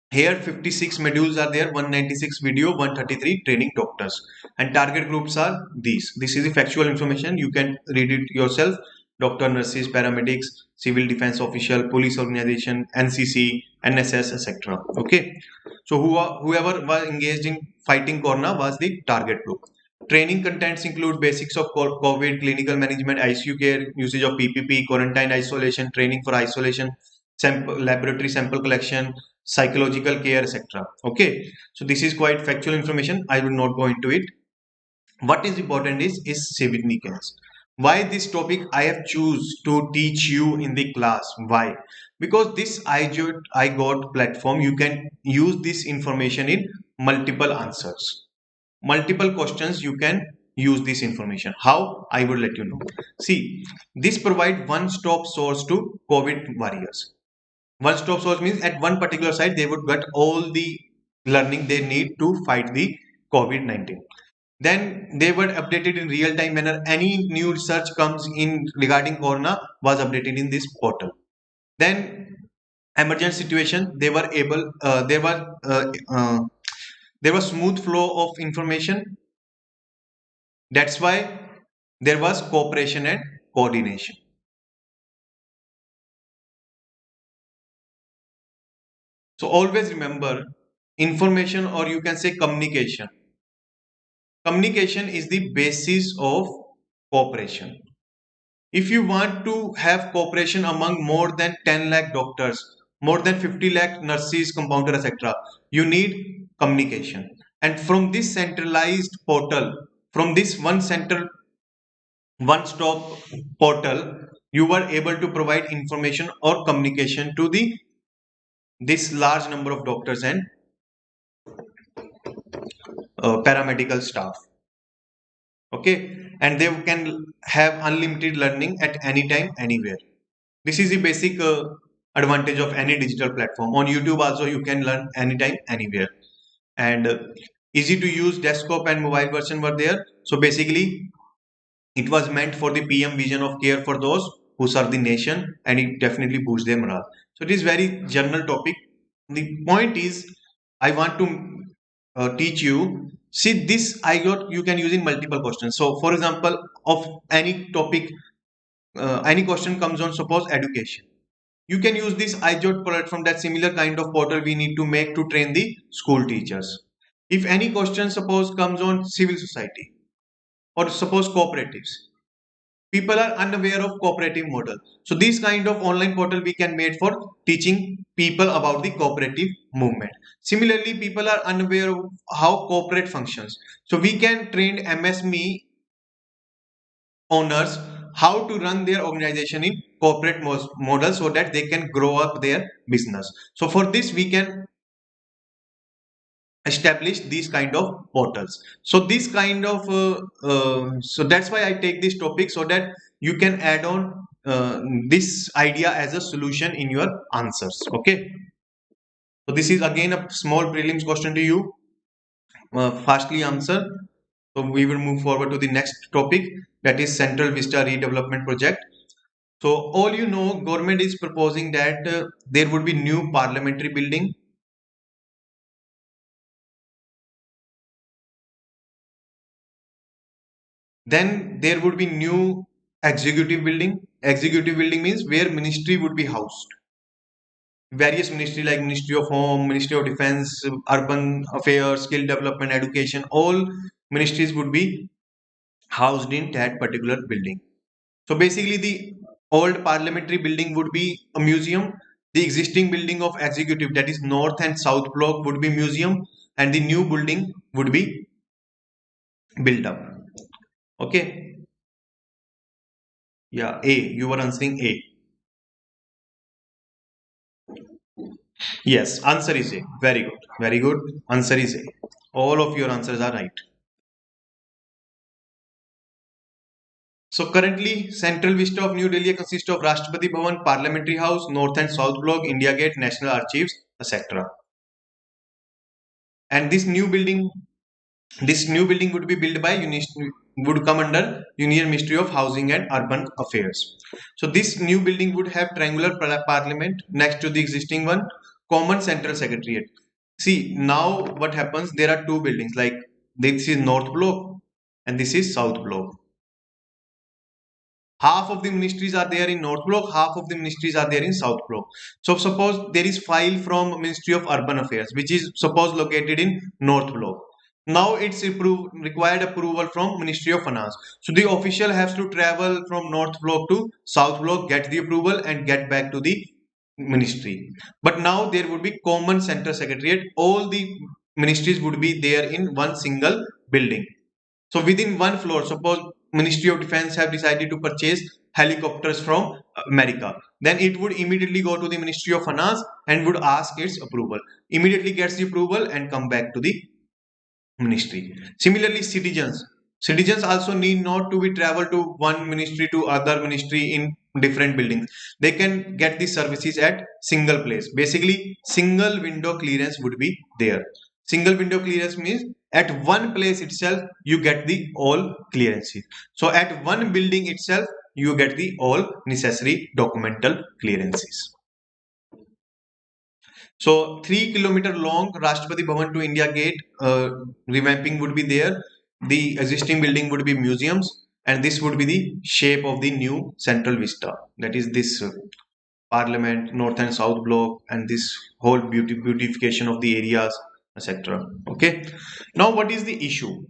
here 56 modules are there, 196 video, 133 training doctors, and target groups are these. This is the factual information. You can read it yourself. Doctor, nurses, paramedics, civil defense official, police organization, NCC, NSS, etc. Okay. So whoever was engaged in fighting corona was the target group. Training contents include basics of COVID, clinical management, ICU care, usage of PPP, quarantine isolation, training for isolation, sample, laboratory sample collection, psychological care, etc. Okay, so this is quite factual information. I will not go into it. What is important is significance. Why this topic I have choose to teach you in the class? Why? Because this I got platform, you can use this information in multiple answers, multiple questions. You can use this information. How? I will let you know. See, this provide one-stop source to COVID warriors. One-stop source means at one particular site they would get all the learning they need to fight the COVID-19. Then they were updated in real time manner. Any new research comes in regarding corona was updated in this portal. Then emergency situation, they were able there was smooth flow of information. That's why there was cooperation and coordination. So always remember, information, or you can say communication. Communication is the basis of cooperation. If you want to have cooperation among more than 10 lakh doctors, more than 50 lakh nurses, compounders, etc., you need communication. And from this centralized portal, from this one stop portal, you were able to provide information or communication to the this large number of doctors and paramedical staff. Okay, and they can have unlimited learning at any time, anywhere. This is the basic advantage of any digital platform. On YouTube also you can learn anytime, anywhere. And easy to use desktop and mobile version were there. So basically it was meant for the PM vision of care for those who serve the nation, and it definitely boosts their morale. So it is very general topic. The point is, I want to teach you. See, this I got you can use in multiple questions. So, for example, of any topic, any question comes on, suppose education. You can use this iJot platform, that similar kind of portal we need to make to train the school teachers. If any question suppose comes on civil society, or suppose cooperatives, people are unaware of cooperative model. So this kind of online portal we can make for teaching people about the cooperative movement. Similarly, people are unaware of how corporate functions. So we can train MSME owners how to run their organization in corporate model, so that they can grow up their business. So for this we can establish these kind of portals. So this kind of so that's why I take this topic, so that you can add on this idea as a solution in your answers. Okay, so this is again a small prelims question to you. Fastly answer. So we will move forward to the next topic, that is Central Vista redevelopment project. So all you know, government is proposing that there would be new parliamentary building. Then there would be new executive building. Executive building means where ministry would be housed. Various ministry like Ministry of Home, Ministry of Defense, Urban Affairs, Skill Development, Education, all ministries would be housed in that particular building. So basically the old parliamentary building would be a museum. The existing building of executive, that is north and south block, would be museum, and the new building would be built up. Okay. Yeah, A. You were answering A. Yes, answer is A. Very good. Very good. Answer is A. All of your answers are right. So currently, Central Vista of New Delhi consists of Rashtrapati Bhavan, Parliamentary House, North and South Block, India Gate, National Archives, etc. And this new building would be built by would come under Union Ministry of Housing and Urban Affairs. So this new building would have triangular parliament next to the existing one, common central secretariat. See, now what happens, there are two buildings, like this is North Block and this is South Block. Half of the ministries are there in North Block, half of the ministries are there in South Block. So suppose there is file from Ministry of Urban Affairs, which is suppose located in North Block. Now it's required approval from Ministry of Finance. So the official has to travel from North Block to South Block, get the approval and get back to the ministry. But now there would be common center secretariat. All the ministries would be there in one single building. So within one floor, suppose Ministry of Defense have decided to purchase helicopters from America, then it would immediately go to the Ministry of Finance and would ask its approval. Immediately gets the approval and come back to the ministry. Similarly, citizens also need not to be travel to one ministry to other ministry in different buildings. They can get the services at single place. Basically, single window clearance would be there. Single window clearance means at one place itself you get the all clearances. So at one building itself you get the all necessary documental clearances. So 3 kilometer long Rashtrapati Bhavan to India Gate revamping would be there. The existing building would be museums, and this would be the shape of the new Central Vista. That is this Parliament, North and South Block, and this whole beautification of the areas, etc. Okay. Now, what is the issue?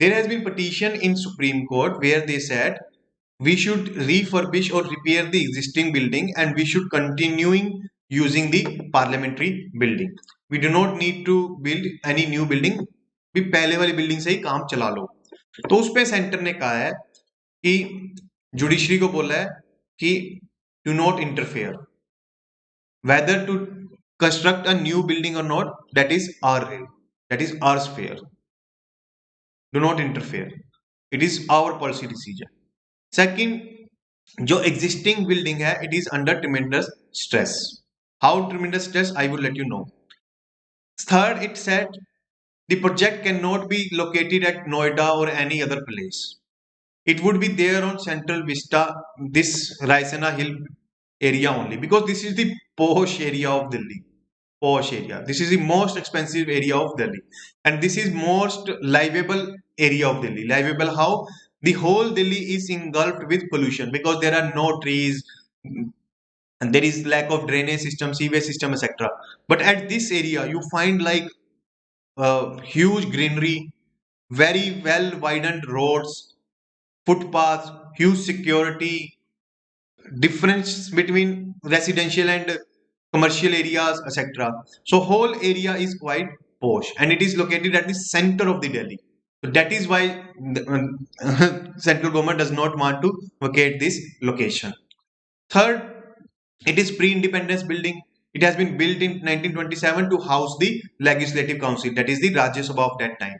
There has been petition in Supreme Court where they said we should refurbish or repair the existing building and we should continuing using the parliamentary building. We do not need to build any new building. भी पहले वाली building से ही काम चला लो. तो उस पे centre ने कहा है कि जुडिशरी को बोला है कि do not interfere. Whether to construct a new building or not, that is our sphere. Do not interfere. It is our policy decision. Second, जो existing building है, it is under tremendous stress. How tremendous stress? I will let you know. Third, it said the project cannot be located at Noida or any other place. It would be there on Central Vista, this Raisina Hill area only, because this is the posh area of Delhi. Posh area. This is the most expensive area of Delhi, and this is most livable area of Delhi. Livable how? The whole Delhi is engulfed with pollution because there are no trees and there is lack of drainage system, sewage system, etc. But at this area, you find like huge greenery, very well widened roads, footpaths, huge security, difference between residential and commercial areas, etc. So whole area is quite posh and it is located at the center of the Delhi. So that is why the central government does not want to vacate this location. Third, it is pre-independence building. It has been built in 1927 to house the Legislative Council, that is the Rajya Sabha of that time.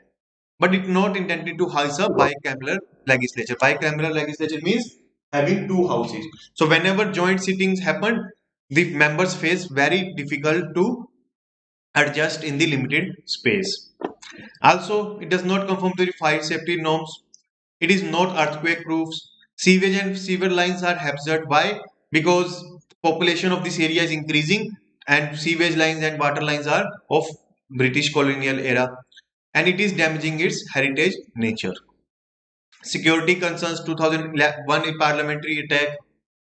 But it's not intended to house a bicameral legislature. Bicameral legislature means having two houses. So whenever joint sittings happen, the members face very difficult to adjust in the limited space. Also, it does not conform to the fire safety norms. It is not earthquake proofs. Sewage and sewer lines are hazard. Why? Because population of this area is increasing and sewage lines and water lines are of British colonial era and it is damaging its heritage nature. Security concerns 2001 parliamentary attack,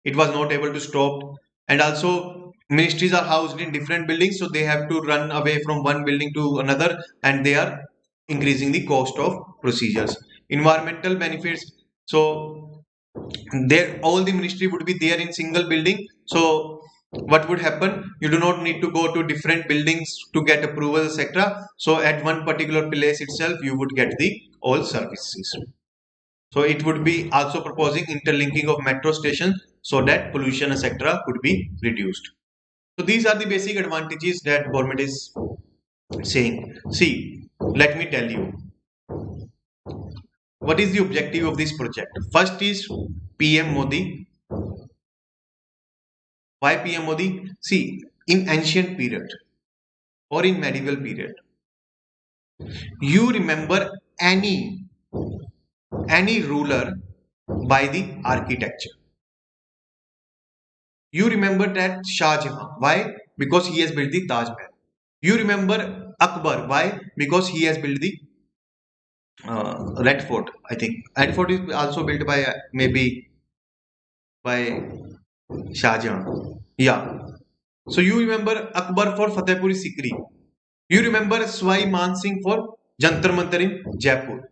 it was not able to stop, and also ministries are housed in different buildings, so they have to run away from one building to another, and they are increasing the cost of procedures. Environmental benefits, so there all the ministry would be there in single building. So what would happen? You do not need to go to different buildings to get approval, etc. So at one particular place itself, you would get the all services. So it would be also proposing interlinking of metro stations so that pollution, etc. could be reduced. So these are the basic advantages that government is saying. See, let me tell you what is the objective of this project. First is PM Modi. Why PM Modi? See, in ancient period or in medieval period, you remember any ruler by the architecture. You remember that Shah Jahan. Why? Because he has built the Taj Mahal. You remember Akbar. Why? Because he has built the Red Fort. I think Red Fort is also built by maybe by Shah Jahan. Yeah. So you remember Akbar for Fatehpuri Sikri. You remember Swai Man Singh for Jantar Mantar in Jaipur.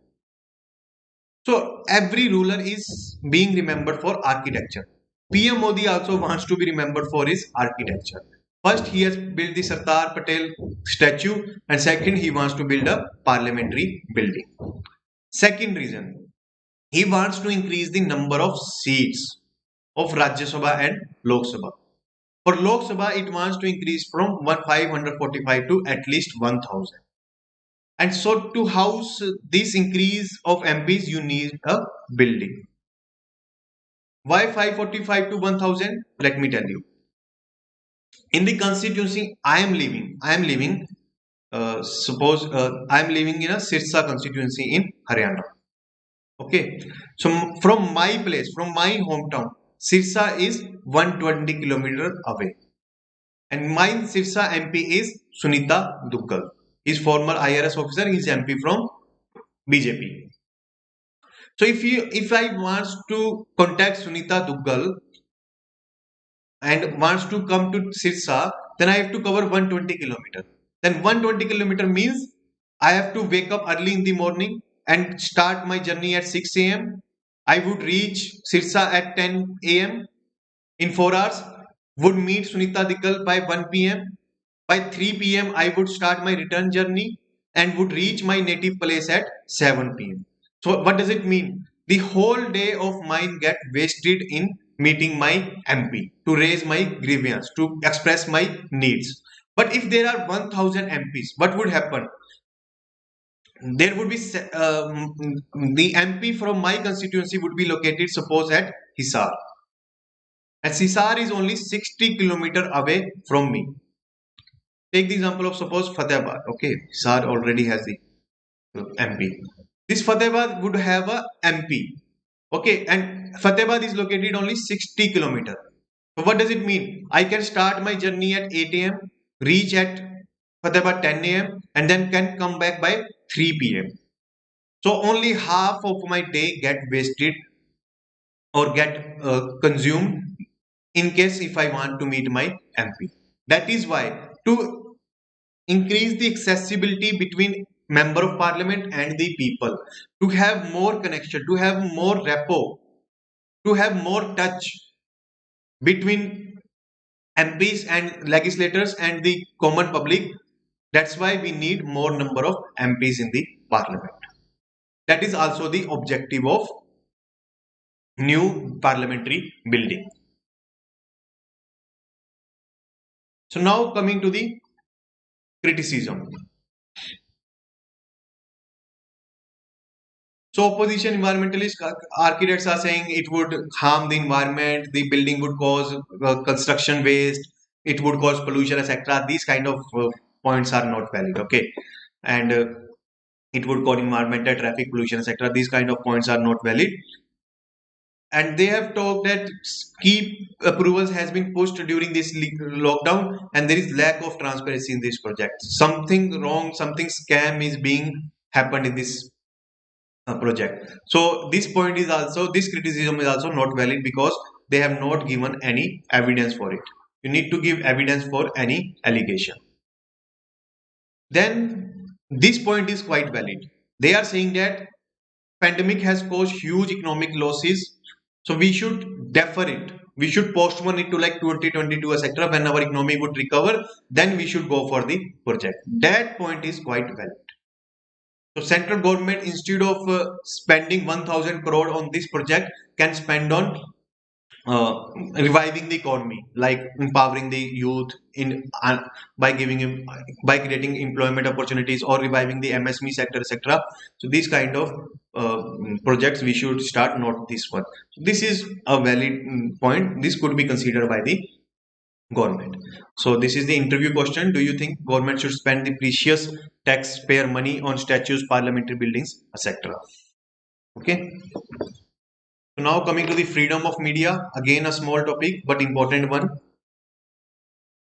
So every ruler is being remembered for architecture. PM Modi also wants to be remembered for his architecture. First, he has built the Sardar Patel statue, and second, he wants to build a parliamentary building. Second reason, he wants to increase the number of seats of Rajya Sabha and Lok Sabha. For Lok Sabha, it wants to increase from 545 to at least 1000. And so to house this increase of MPs, you need a building. Why 545 to 1000? Let me tell you. In the constituency I am living, suppose I am living in a Sirsa constituency in Haryana. Okay. So from my place, from my hometown, Sirsa is 120 kilometers away. And my Sirsa MP is Sunita Duggal. He's former IRS officer, he's MP from BJP. So if I want to contact Sunita Duggal and wants to come to Sirsa, then I have to cover 120 kilometer. Then 120 kilometer means I have to wake up early in the morning and start my journey at 6 a.m. I would reach Sirsa at 10 a.m. in 4 hours, would meet Sunita Duggal by 1 p.m. By 3 p.m. I would start my return journey and would reach my native place at 7 p.m. So what does it mean? The whole day of mine get wasted in meeting my MP to raise my grievance, to express my needs. But if there are 1000 MPs, what would happen? there would be the MP from my constituency would be located, suppose, at Hisar, and Hisar is only 60 km away from me. Take the example of, suppose, Fatehbad. Okay, Hisar already has the MP. This Fatehbad would have a MP. Okay, and Fatehbad is located only 60 km. So what does it mean? I can start my journey at 8 a.m., reach at Fatehbad 10 a.m., and then can come back by 3 p.m. So only half of my day get wasted or get consumed in case if I want to meet my MP. That is why, to increase the accessibility between member of parliament and the people, to have more connection, to have more rapport, to have more touch between MPs and legislators and the common public. That's why we need more number of MPs in the parliament. That is also the objective of new parliamentary building. So now coming to the criticism. So opposition environmentalist architects are saying it would harm the environment, the building would cause construction waste, it would cause pollution, etc. These kind of points are not valid. Okay, and it would cause environmental, traffic pollution, etc. These kind of points are not valid. And they have talked that key approvals has been pushed during this lockdown, and there is lack of transparency in this project. Something wrong, something scam is being happened in this project. So this point is also, this criticism is also not valid because they have not given any evidence for it. You need to give evidence for any allegation. Then this point is quite valid. They are saying that pandemic has caused huge economic losses, so we should defer it. We should postpone it to like 2022, etc. When our economy would recover, then we should go for the project. That point is quite valid. So central government, instead of spending 1,000 crore on this project, can spend on reviving the economy, like empowering the youth in by giving him, by creating employment opportunities, or reviving the MSME sector, etc. So these kind of projects we should start, not this one. So this is a valid point. This could be considered by the government. So this is the interview question. Do you think government should spend the precious taxpayer money on statues, parliamentary buildings, etc.? Okay. So now coming to the freedom of media, again a small topic but important one.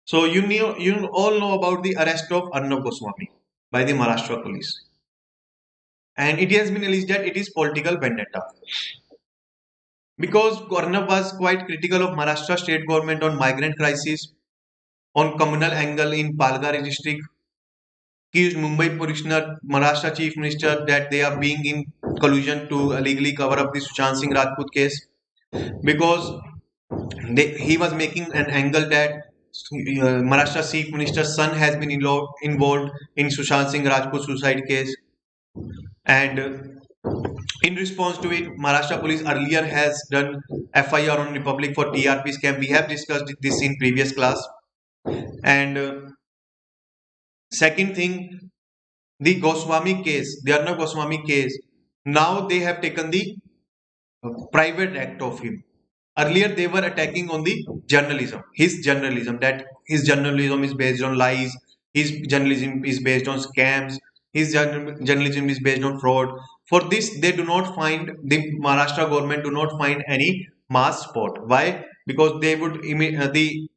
So you all know about the arrest of Arnab Goswami by the Maharashtra police, and it has been alleged that it is political vendetta because Arnab was quite critical of Maharashtra state government on migrant crisis, on communal angle in Palghar district, accused Mumbai Commissioner, Maharashtra Chief Minister that they are being in collusion to illegally cover up the Sushant Singh Rajput case, because he was making an angle that Maharashtra Chief Minister's son has been involved in Sushant Singh Rajput suicide case, and in response to it, Maharashtra police earlier has done FIR on Republic for TRP scam. We have discussed this in previous class. And second thing, the Goswami case, the Arnab Goswami case, now they have taken the private act of him. Earlier they were attacking on the journalism, his journalism, that his journalism is based on lies, his journalism is based on scams, his journalism is based on fraud. For this, they do not find, the Maharashtra government do not find any mass support. Why? Because they would the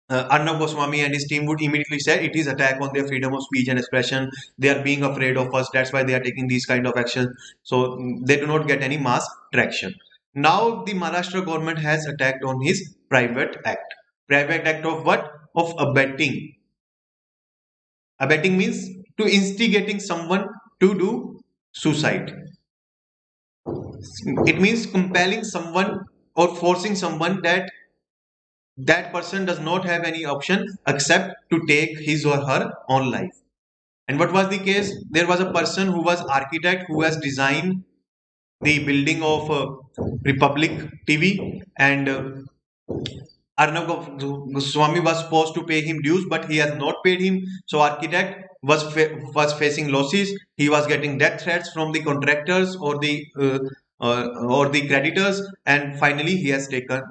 Arnab Goswami and his team would immediately say it is attack on their freedom of speech and expression. They are being afraid of us. That's why they are taking these kind of actions. So they do not get any mass traction. Now the Maharashtra government has attacked on his private act. Private act of what? Of abetting. Abetting means to instigating someone to do suicide. It means compelling someone or forcing someone that that person does not have any option except to take his or her own life. And what was the case? There was a person who was architect who has designed the building of Republic TV, and Arnab Goswami was supposed to pay him dues, but he has not paid him. So architect was facing losses. He was getting death threats from the contractors or the creditors, and finally he has taken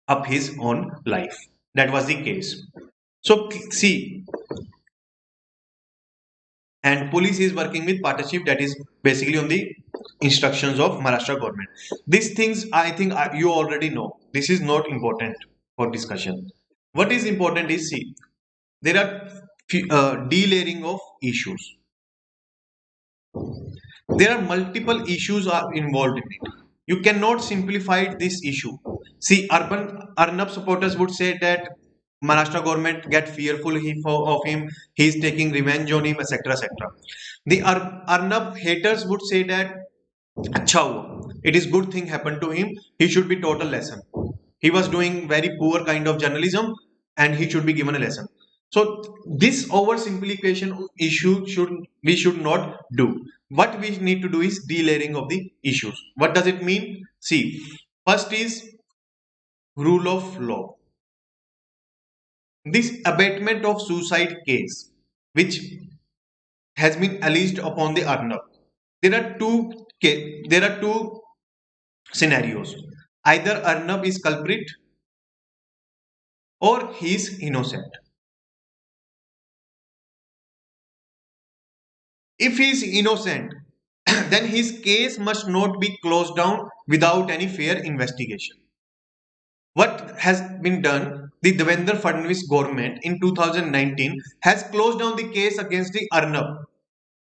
up his own life. That was the case. So see, and police is working with partnership, that is basically on the instructions of Maharashtra government. These things I think you already know. This is not important for discussion. What is important is, see, there are delayering of issues. There are multiple issues are involved in it. You cannot simplify this issue. See, urban Arnab supporters would say that Maharashtra government get fearful of him, he is taking revenge on him, etc., etc. The Arnab haters would say that अच्छा हुआ, it is good thing happened to him, he should be taught a lesson. He was doing very poor kind of journalism and he should be given a lesson. So this oversimplification issue should not do. What we need to do is delayering of the issues. What does it mean? See, first is rule of law. This abatement of suicide case which has been alleged upon the Arnab, there are two scenarios. Either Arnab is culprit or he is innocent. If he is innocent, then his case must not be closed down without any fair investigation. What has been done? The Devendra Fadnavis government in 2019 has closed down the case against the Arnab,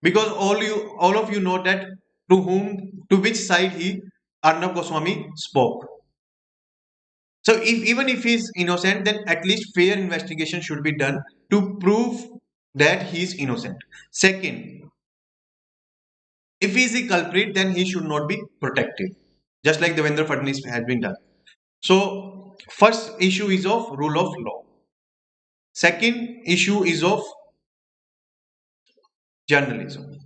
because all of you know that to which side he Arnab Goswami spoke. So even if he is innocent, then at least fair investigation should be done to prove that he is innocent. Second, if he is the culprit, then he should not be protected, just like Devendra Fadnavis has been done. So first issue is of rule of law. Second issue is of journalism.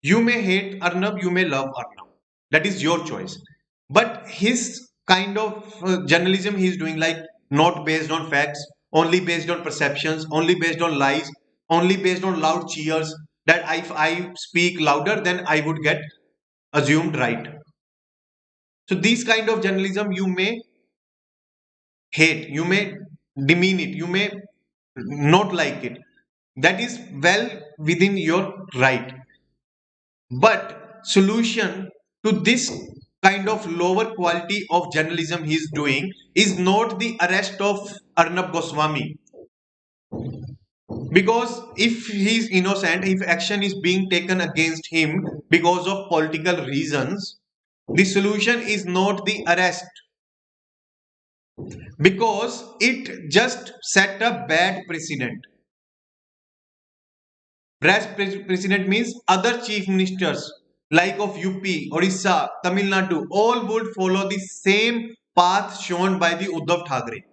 You may hate Arnab, you may love Arnab. That is your choice. But his kind of journalism he is doing, like not based on facts, only based on perceptions, only based on lies, only based on loud cheers, that if I speak louder, then I would get assumed right. So these kind of journalism you may hate, you may demean it, you may not like it. That is well within your right. But solution to this kind of lower quality of journalism he is doing is not the arrest of Arnab Goswami. Because if he is innocent, if action is being taken against him because of political reasons, the solution is not the arrest, because it just set a bad precedent. Bad precedent means other chief ministers like of UP, Odisha, Tamil Nadu, all would follow the same path shown by the Uddhav Thackeray.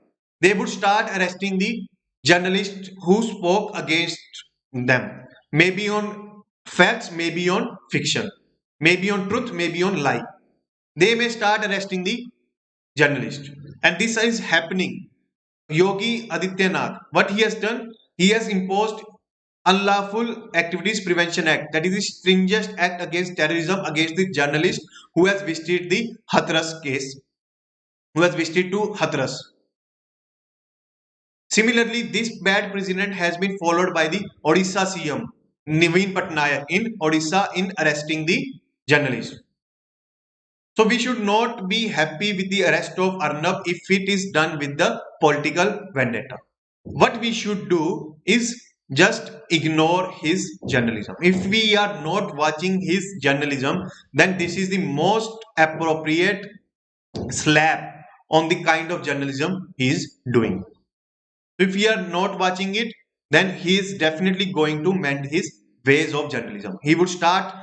They would start arresting the journalists who spoke against them. Maybe on facts, maybe on fiction, maybe on truth, maybe on lie. They may start arresting the journalist. And this is happening. Yogi Adityanath, what he has done, he has imposed Unlawful Activities Prevention Act, that is the stringent act against terrorism against the journalist who has visited the Hathras case, who has visited to Hathras. Similarly, this bad precedent has been followed by the Odisha CM Naveen Patnaik in Odisha in arresting the journalist. So we should not be happy with the arrest of Arnab if it is done with the political vendetta. What we should do is just ignore his journalism. If we are not watching his journalism, then this is the most appropriate slap on the kind of journalism he is doing. If we are not watching it, then he is definitely going to mend his ways of journalism. He would start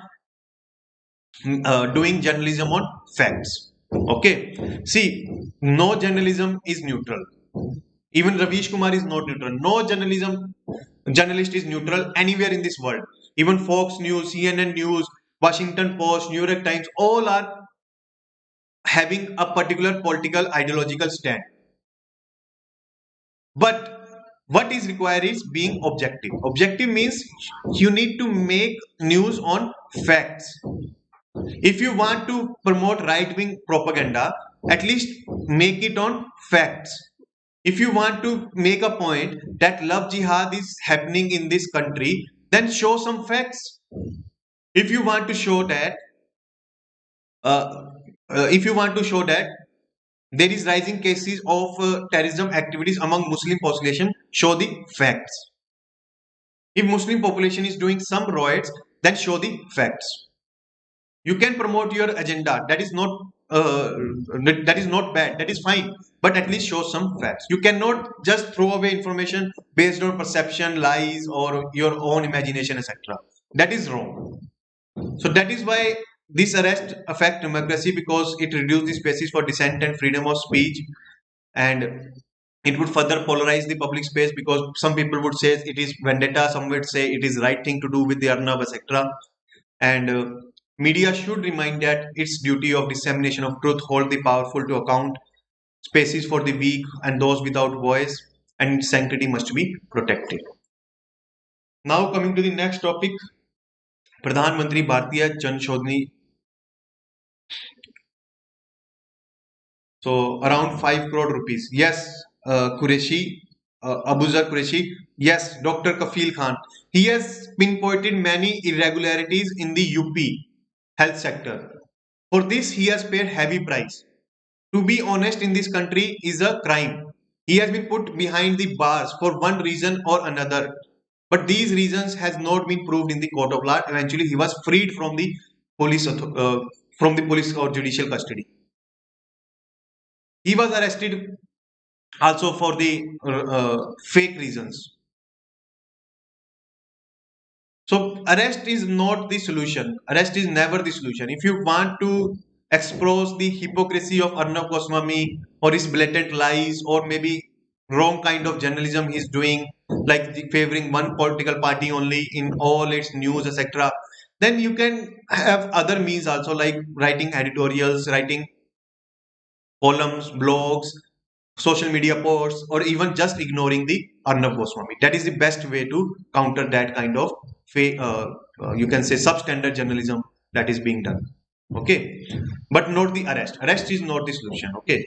doing journalism on facts. Okay, see, no journalism is neutral. Even Ravish Kumar is not neutral. No journalist is neutral anywhere in this world. Even Fox News, CNN News, Washington Post, New York Times, all are having a particular political ideological stand. But what is required is being objective. Objective means you need to make news on facts. If you want to promote right wing propaganda, at least make it on facts. If you want to make a point that love jihad is happening in this country, then show some facts. If you want to show that, uh, if you want to show that there is rising cases of terrorism activities among Muslim population, show the facts. If Muslim population is doing some riots, then show the facts. You can promote your agenda. Uh, that is not bad. That is fine. But at least show some facts. You cannot just throw away information based on perception, lies, or your own imagination, etc. That is wrong. So that is why this arrest affect democracy, because it reduces the spaces for dissent and freedom of speech, and it would further polarize the public space, because some people would say it is vendetta, some would say it is right thing to do with the Arnab, etc. And media should remind that its duty of dissemination of truth, hold the powerful to account, spaces for the weak and those without voice, and its sanctity must be protected. Now coming to the next topic, Pradhan Mantri Bharatiya Jan Shodhani. So around 5 crore rupees. Yes, Qureshi, Abuzar Qureshi. Yes, Dr. Kafil Khan. He has pinpointed many irregularities in the UP health sector. For this, he has paid heavy price. To be honest, in this country is a crime. He has been put behind the bars for one reason or another. But these reasons has not been proved in the court of law. Eventually, he was freed from the police or judicial custody. He was arrested also for the fake reasons. So arrest is not the solution. Arrest is never the solution. If you want to expose the hypocrisy of Arnab Goswami or his blatant lies, or maybe wrong kind of journalism he's doing, like favoring one political party only in all its news, etc., then you can have other means also, like writing editorials, writing columns, blogs, social media posts, or even just ignoring the Arnab Goswami. That is the best way to counter that kind of you can say substandard journalism that is being done. Okay, but not the arrest. Arrest is not the solution. Okay,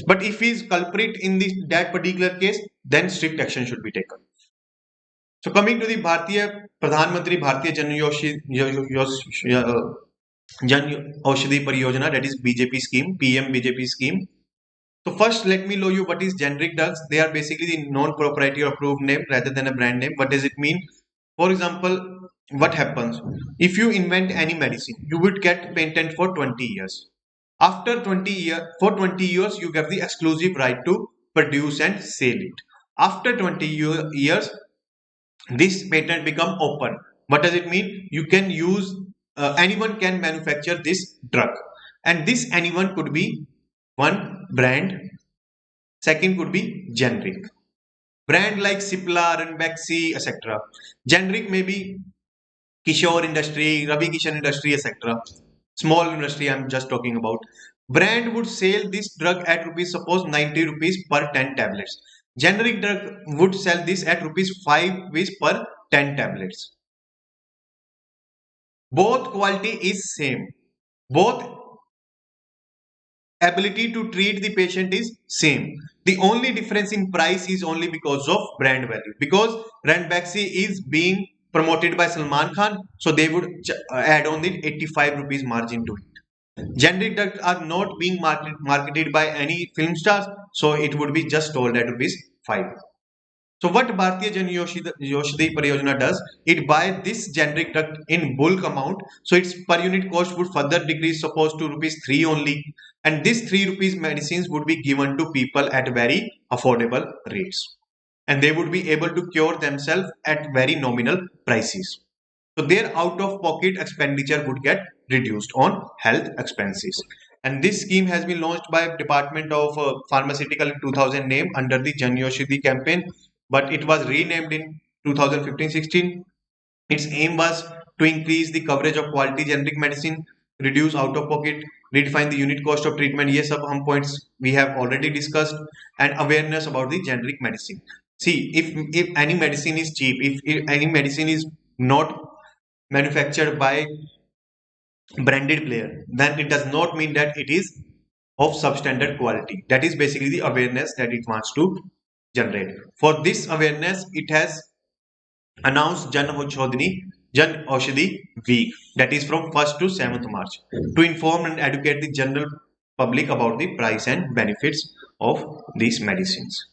but if he is culprit in this that particular case, then strict action should be taken. So coming to the Bharatiya Pradhan Mantri Bharatiya Jan Aushadhi Pariyojana, that is BJP scheme, PM BJP scheme. So first, let me know you what is generic drugs. They are basically the non-proprietary approved name rather than a brand name. What does it mean? For example, what happens if you invent any medicine? You would get patent for 20 years. After 20 years, you get the exclusive right to produce and sell it. After 20 years, this patent become open. What does it mean? You can use anyone can manufacture this drug, and this anyone could be one brand, second could be generic. Brand like Cipla, Ranbaxy, etc. Generic may be Kishore industry, Ravi Kishan industry, etc. Small industry I'm just talking about. Brand would sell this drug at rupees, suppose 90 rupees per 10 tablets. Generic drug would sell this at rupees 5 rupees per 10 tablets. Both quality is same. Both ability to treat the patient is same. The only difference in price is only because of brand value. Because Ranbaxy is being promoted by Salman Khan, so they would add on the 85 rupees margin to it. Generic drugs are not being marketed by any film stars, so it would be just told at rupees 5. So what Bharatiya Jan Aushadhi Pariyojana does, it buys this generic drug in bulk amount, so its per unit cost would further decrease, suppose to rupees 3 only, and this 3 rupees medicines would be given to people at very affordable rates, and they would be able to cure themselves at very nominal prices. So their out of pocket expenditure would get reduced on health expenses. And this scheme has been launched by Department of Pharmaceutical in 2000 name under the Jan Aushadhi campaign, but it was renamed in 2015-16. Its aim was to increase the coverage of quality generic medicine, reduce out of pocket redefine the unit cost of treatment, ये सब हम points we have already discussed, and awareness about the generic medicine. See, if any medicine is cheap, if any medicine is not manufactured by branded player, then it does not mean that it is of substandard quality. That is basically the awareness that it wants to generate. For this awareness, it has announced Jan Aushadhi Week, that is from 1st to 7th March, to inform and educate the general public about the price and benefits of these medicines.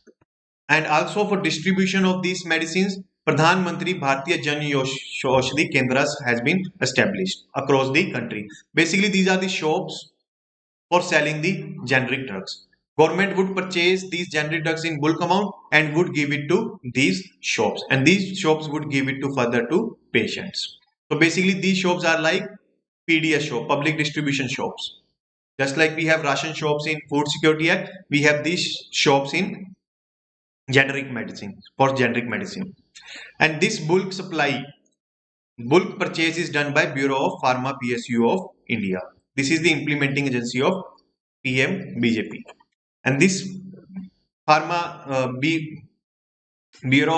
And also for distribution of these medicines, Pradhan Mantri Bharatiya Jan Aushadhi Kendras has been established across the country. Basically, these are the shops for selling the generic drugs. Government would purchase these generic drugs in bulk amount and would give it to these shops, and these shops would give it to further to patients. So basically, these shops are like PDS shop, public distribution shops. Just like we have ration shops in Food Security Act, we have these shops in generic medicine, for generic medicine. And this bulk purchase is done by Bureau of Pharma PSU of India. This is the implementing agency of PM BJP. And this Bureau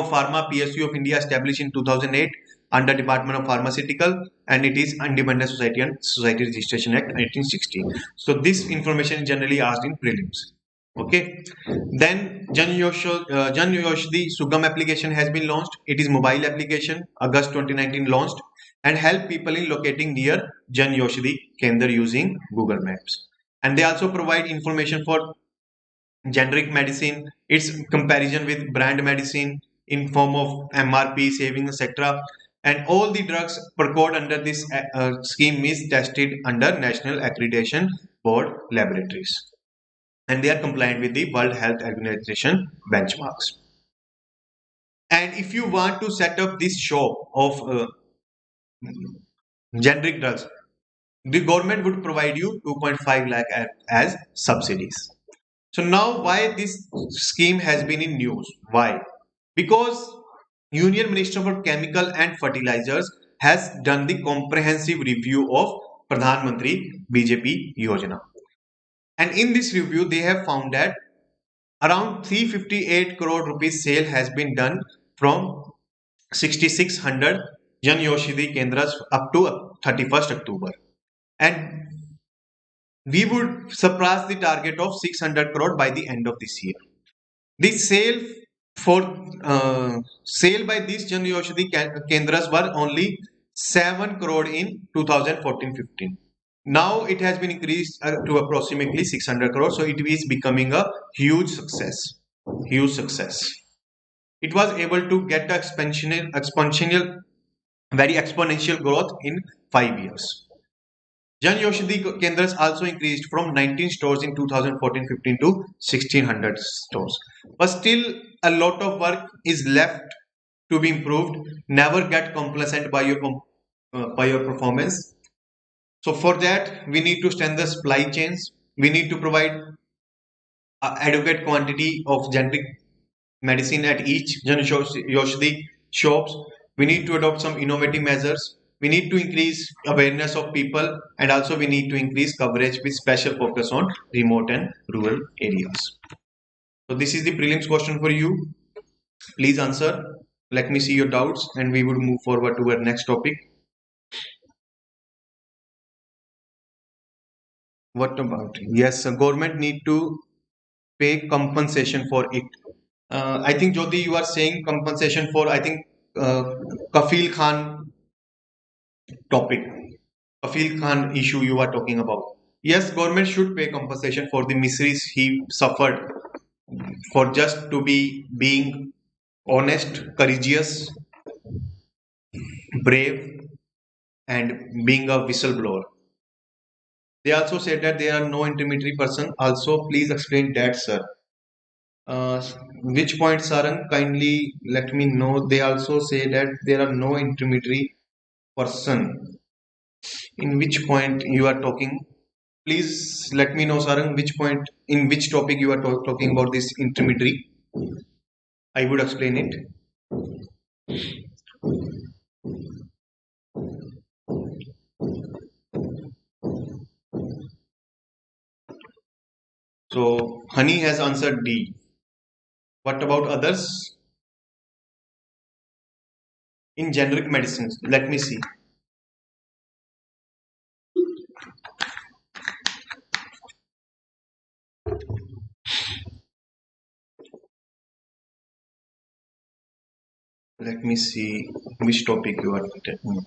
of Pharma PSU of India established in 2008 under Department of Pharmaceutical, and it is Independent Society and Society Registration Act 1960. So this information is generally asked in prelims. Okay. Then Jan Yoshdi Sugam application has been launched. It is mobile application, August 2019 launched, and help people in locating near Jan Yoshdi Kendra using Google Maps. And they also provide information for generic medicine, its comparison with brand medicine in form of MRP, saving, etc. And all the drugs procured under this scheme is tested under National Accreditation Board laboratories, and they are compliant with the World Health Organization benchmarks. And if you want to set up this shop of generic drugs, the government would provide you 2.5 lakh as subsidies. So now why this scheme has been in news? Why? Because Union Minister for Chemical and Fertilizers has done the comprehensive review of Pradhan Mantri BJP Yojana. And in this review, they have found that around 358 crore rupees sale has been done from 6600 Jan Yoshidi Kendras up to 31st October. And we would surpass the target of 600 crore by the end of this year. The sale for sale by these Jan Yoshidi Kendras were only 7 crore in 2014-15. Now it has been increased to approximately 600 crore, so it is becoming a huge success. Huge success. It was able to get very exponential growth in 5 years. Jan Yoshidi Kendras also increased from 19 stores in 2014-15 to 1600 stores. But still, a lot of work is left to be improved. Never get complacent by your performance. So for that, we need to strengthen the supply chains. We need to provide adequate quantity of generic medicine at each Jan Yoshidi shops. We need to adopt some innovative measures. We need to increase awareness of people, and also we need to increase coverage with special focus on remote and rural areas. So this is the prelims question for you. Please answer. Let me see your doubts, and we would move forward to our next topic. What about? Yes, government need to pay compensation for it. I think Jyoti, you are saying compensation for, I think, Kafil Khan topic. Kafil Khan issue you are talking about. Yes, government should pay compensation for the miseries he suffered for just to be being honest, courageous, brave, and being a whistleblower. They also said that there are no intermediary person. Also, please explain that, sir. Uh, which point, Sarang? Kindly let me know. They also say that there are no intermediary person. In which point you are talking? Please let me know, Sarang, which point, in which topic you are talking about this intermediary. I would explain it. So Honey has answered D. What about others? In generic medicines, let me see. Let me see which topic you are taking.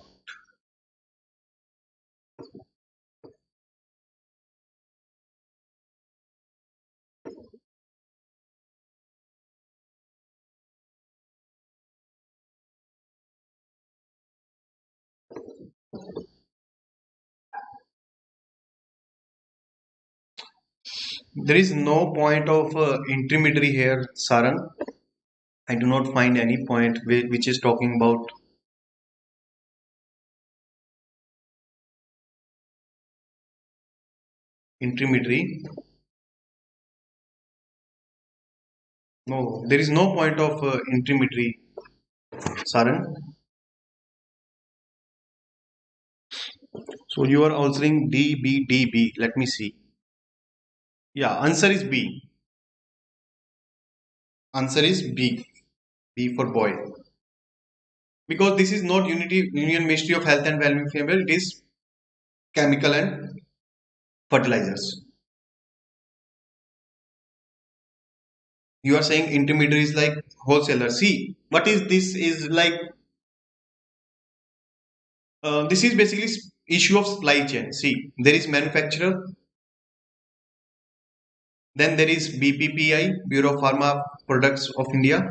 There is no point of intermediary here, Sarang. I do not find any point which is talking about intermediary. No, there is no point of intermediary, Sarang. So you are answering D, B, D, B. Let me see. Yeah, answer is B. Answer is B. B for boy. Because this is not Union Ministry of Health and Welfare, it is chemical and fertilizers. You are saying intermediary is like wholesaler. See, what is this? Is like this is basically issue of supply chain. See, there is manufacturer, then there is BPPI, Bureau of Pharma Products of India.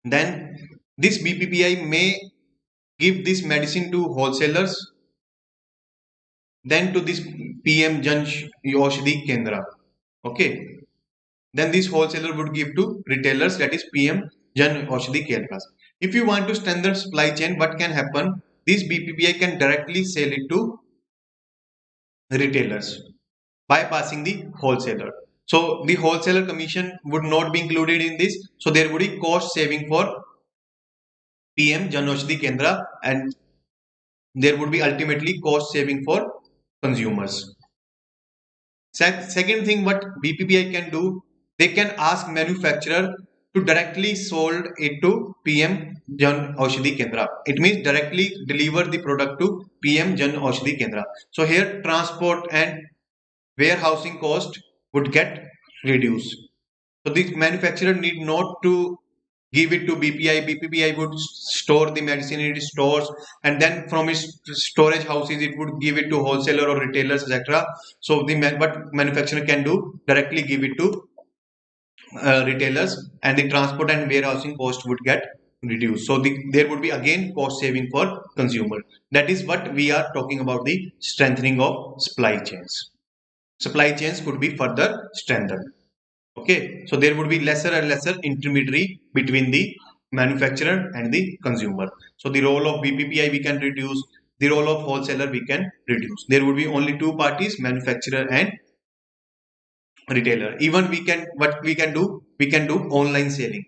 Then this BPPI may give this medicine to wholesalers, then to this PM Jan Aushadhi Kendra. Okay. Then this wholesaler would give to retailers, that is PM Jan Aushadhi Kendras. If you want to strengthen supply chain, what can happen? This BPPI can directly sell it to retailers, bypassing the wholesaler. So the wholesaler commission would not be included in this. So there would be cost saving for PM Jan Aushadhi Kendra, and there would be ultimately cost saving for consumers. Second thing, what BPPI can do, they can ask manufacturer to directly sold it to PM Jan Aushadhi Kendra. It means directly deliver the product to PM Jan Aushadhi Kendra. So here transport and warehousing cost would get reduced. So the manufacturer need not to give it to BPI. BPPI would store the medicine in its stores, and then from its storage houses it would give it to wholesaler or retailers, etc. So what manufacturer can do, directly give it to retailers, and the transport and warehousing cost would get reduced. So there would be again cost saving for consumer. That is what we are talking about, the strengthening of supply chains. Supply chains could be further strengthened. Okay, so there would be lesser and lesser intermediary between the manufacturer and the consumer. So the role of BPPI we can reduce, the role of wholesaler we can reduce. There would be only two parties, manufacturer and retailer. Even what we can do online selling.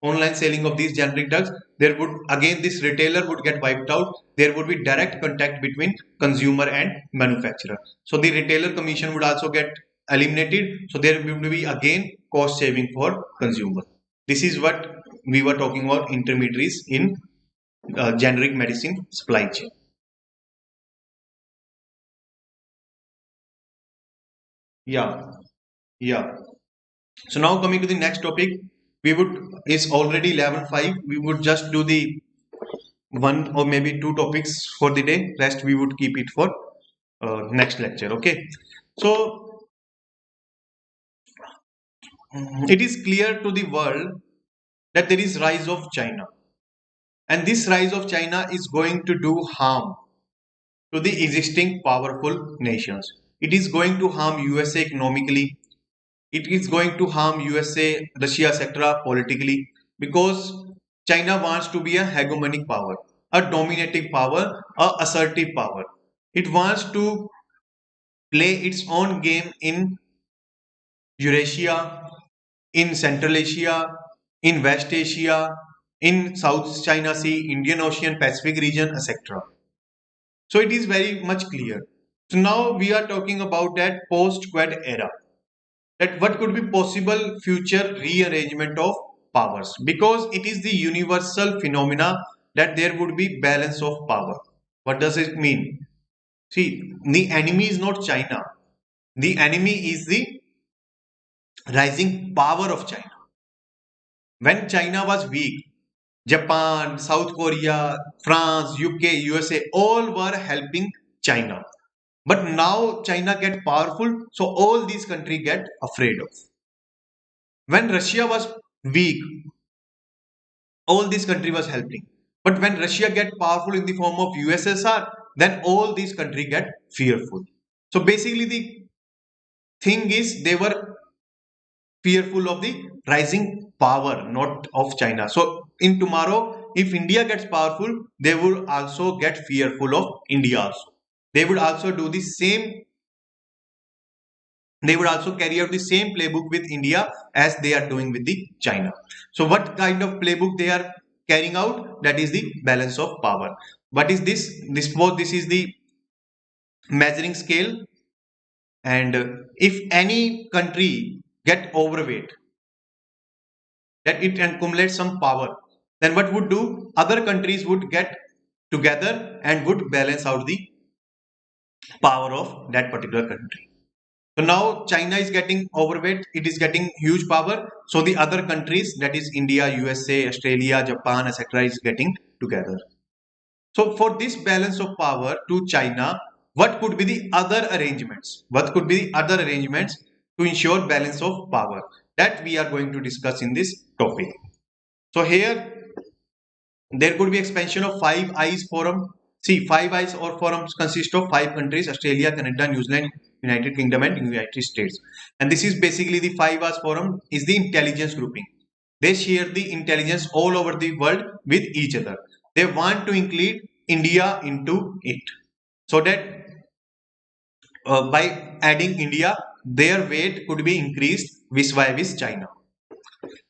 Online selling of these generic drugs, there would again this retailer would get wiped out. There would be direct contact between consumer and manufacturer. So the retailer commission would also get eliminated. So there will be again cost saving for consumer. This is what we were talking about, intermediaries in generic medicine supply chain. Yeah, yeah. So now coming to the next topic, we would, it's already 11:05. We would just do the one or maybe two topics for the day. Rest we would keep it for next lecture. Okay. So it is clear to the world that there is rise of China, and this rise of China is going to do harm to the existing powerful nations. It is going to harm USA economically. It is going to harm USA, Russia, etc. politically, because China wants to be a hegemonic power, a dominating power, a assertive power. It wants to play its own game in Eurasia, in Central Asia, in West Asia, in South China Sea, Indian Ocean, Pacific region, etc. So it is very much clear. So now we are talking about that post-Quad era. that what could be possible future rearrangement of powers, because it is the universal phenomena that there would be balance of power. What does it mean? See, the enemy is not China. The enemy is the rising power of China. When China was weak, Japan, South Korea, France, UK, USA, all were helping China. But now China get powerful, so all these countries get afraid of. When Russia was weak, all these countries was helping. But when Russia get powerful in the form of USSR, then all these countries get fearful. So basically the thing is they were fearful of the rising power, not of China. So in tomorrow, if India gets powerful, they will also get fearful of India also. They would also do the same. They would also carry out the same playbook with India as they are doing with the China. So what kind of playbook they are carrying out? That is the balance of power. What is this? This is the measuring scale, and if any country get overweight, that it accumulates some power, then what would do? Other countries would get together and would balance out the power of that particular country. So now China is getting overweight, it is getting huge power. So the other countries, that is India, USA, Australia, Japan, etc., is getting together. So for this balance of power to China, what could be the other arrangements? What could be the other arrangements to ensure balance of power? That we are going to discuss in this topic. So here there could be expansion of Five Eyes Forum. See, Five Eyes or forums consist of five countries: Australia, Canada, New Zealand, United Kingdom, and United States. And this is basically the Five Eyes Forum is the intelligence grouping. They share the intelligence all over the world with each other. They want to include India into it, so that by adding India, their weight could be increased vis-a-vis China.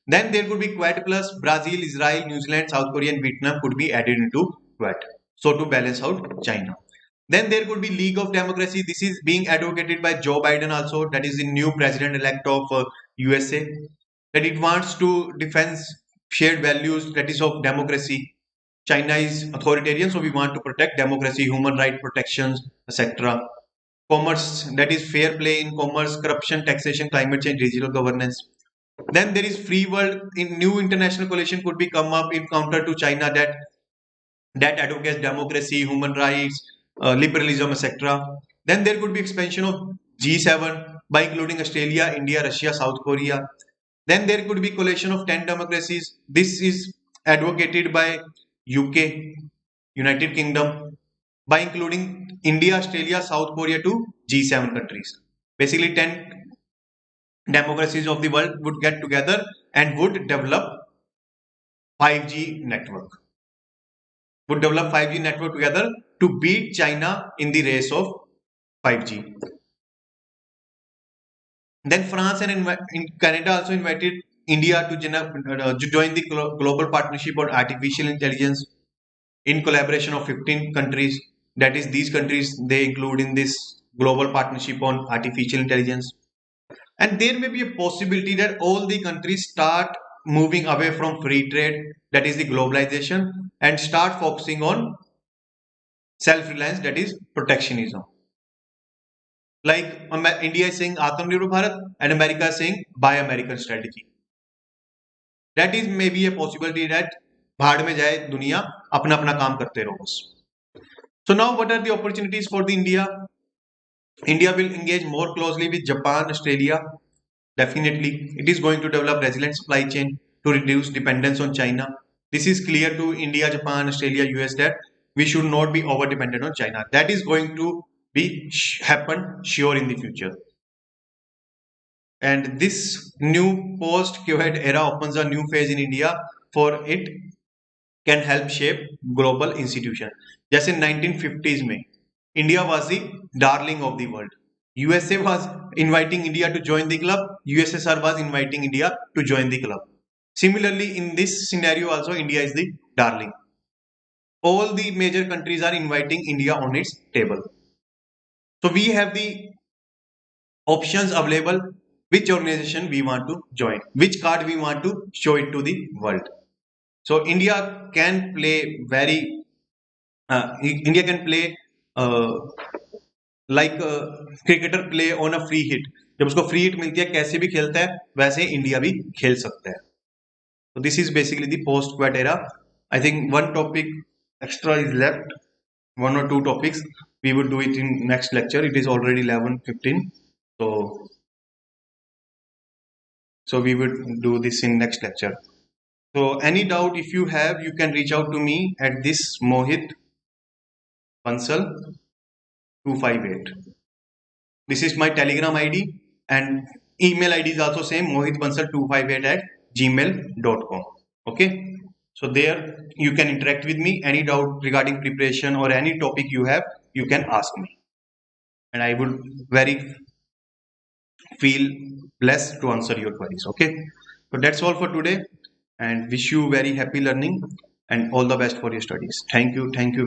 Then there could be Quad plus Brazil, Israel, New Zealand, South Korea, and Vietnam could be added into Quad. So to balance out China. Then there could be League of Democracy. This is being advocated by Joe Biden also. That is the new president-elect of USA. That it wants to defend shared values, that is of democracy. China is authoritarian, so we want to protect democracy, human right protections, etc. Commerce, that is fair play in commerce, corruption, taxation, climate change, regional governance. Then there is free world. In new international coalition could be come up in counter to China that advocates democracy, human rights, liberalism, etc. Then there could be expansion of G7 by including Australia, India, Russia, South Korea. Then there could be coalition of 10 democracies. This is advocated by UK, United Kingdom, by including India, Australia, South Korea to G7 countries. Basically 10 democracies of the world would get together and would develop 5G network. Would develop 5G network together to beat China in the race of 5G. Then France and Canada also invited India to join the global partnership on artificial intelligence in collaboration of 15 countries. That is, these countries they include in this global partnership on artificial intelligence. And there may be a possibility that all the countries start moving away from free trade, that is the globalization, and start focusing on self-reliance, that is protectionism. Like India is saying Atmanirbhar Bharat and America is saying Buy American strategy. That is maybe a possibility that भाड़ में जाए दुनिया अपना अपना काम करते रहो बस. So now what are the opportunities for the India? India will engage more closely with Japan, Australia. Definitely, it is going to develop resilient supply chain to reduce dependence on China. This is clear to India, Japan, Australia, US that we should not be over dependent on China. That is going to be happen sure in the future. And this new post-COVID era opens a new phase in India, for it can help shape global institutions. Just in 1950s में India was the darling of the world. USA was inviting India to join the club. USSR was inviting India to join the club. Similarly, in this scenario also India is the darling. All the major countries are inviting India on its table. So we have the options available which organization we want to join, which card we want to show it to the world. So India can play very India can play uh, like cricketer play on a free hit. जब उसको free hit मिलती है कैसे भी खेलता है वैसे India भी खेल सकता है. So this is basically the post quad era. I think one topic extra is left, one or two topics. We will do it in next lecture. It is already 11:15. So we will do this in next lecture. So any doubt if you have, you can reach out to me at this Mohit Bansal 258. This is my Telegram ID and email ID is also same, mohitbansal258 at gmail.com. Okay. So there you can interact with me. Any doubt regarding preparation or any topic you have, you can ask me. And I would very feel blessed to answer your queries. Okay. So that's all for today and wish you very happy learning and all the best for your studies. Thank you. Thank you very much.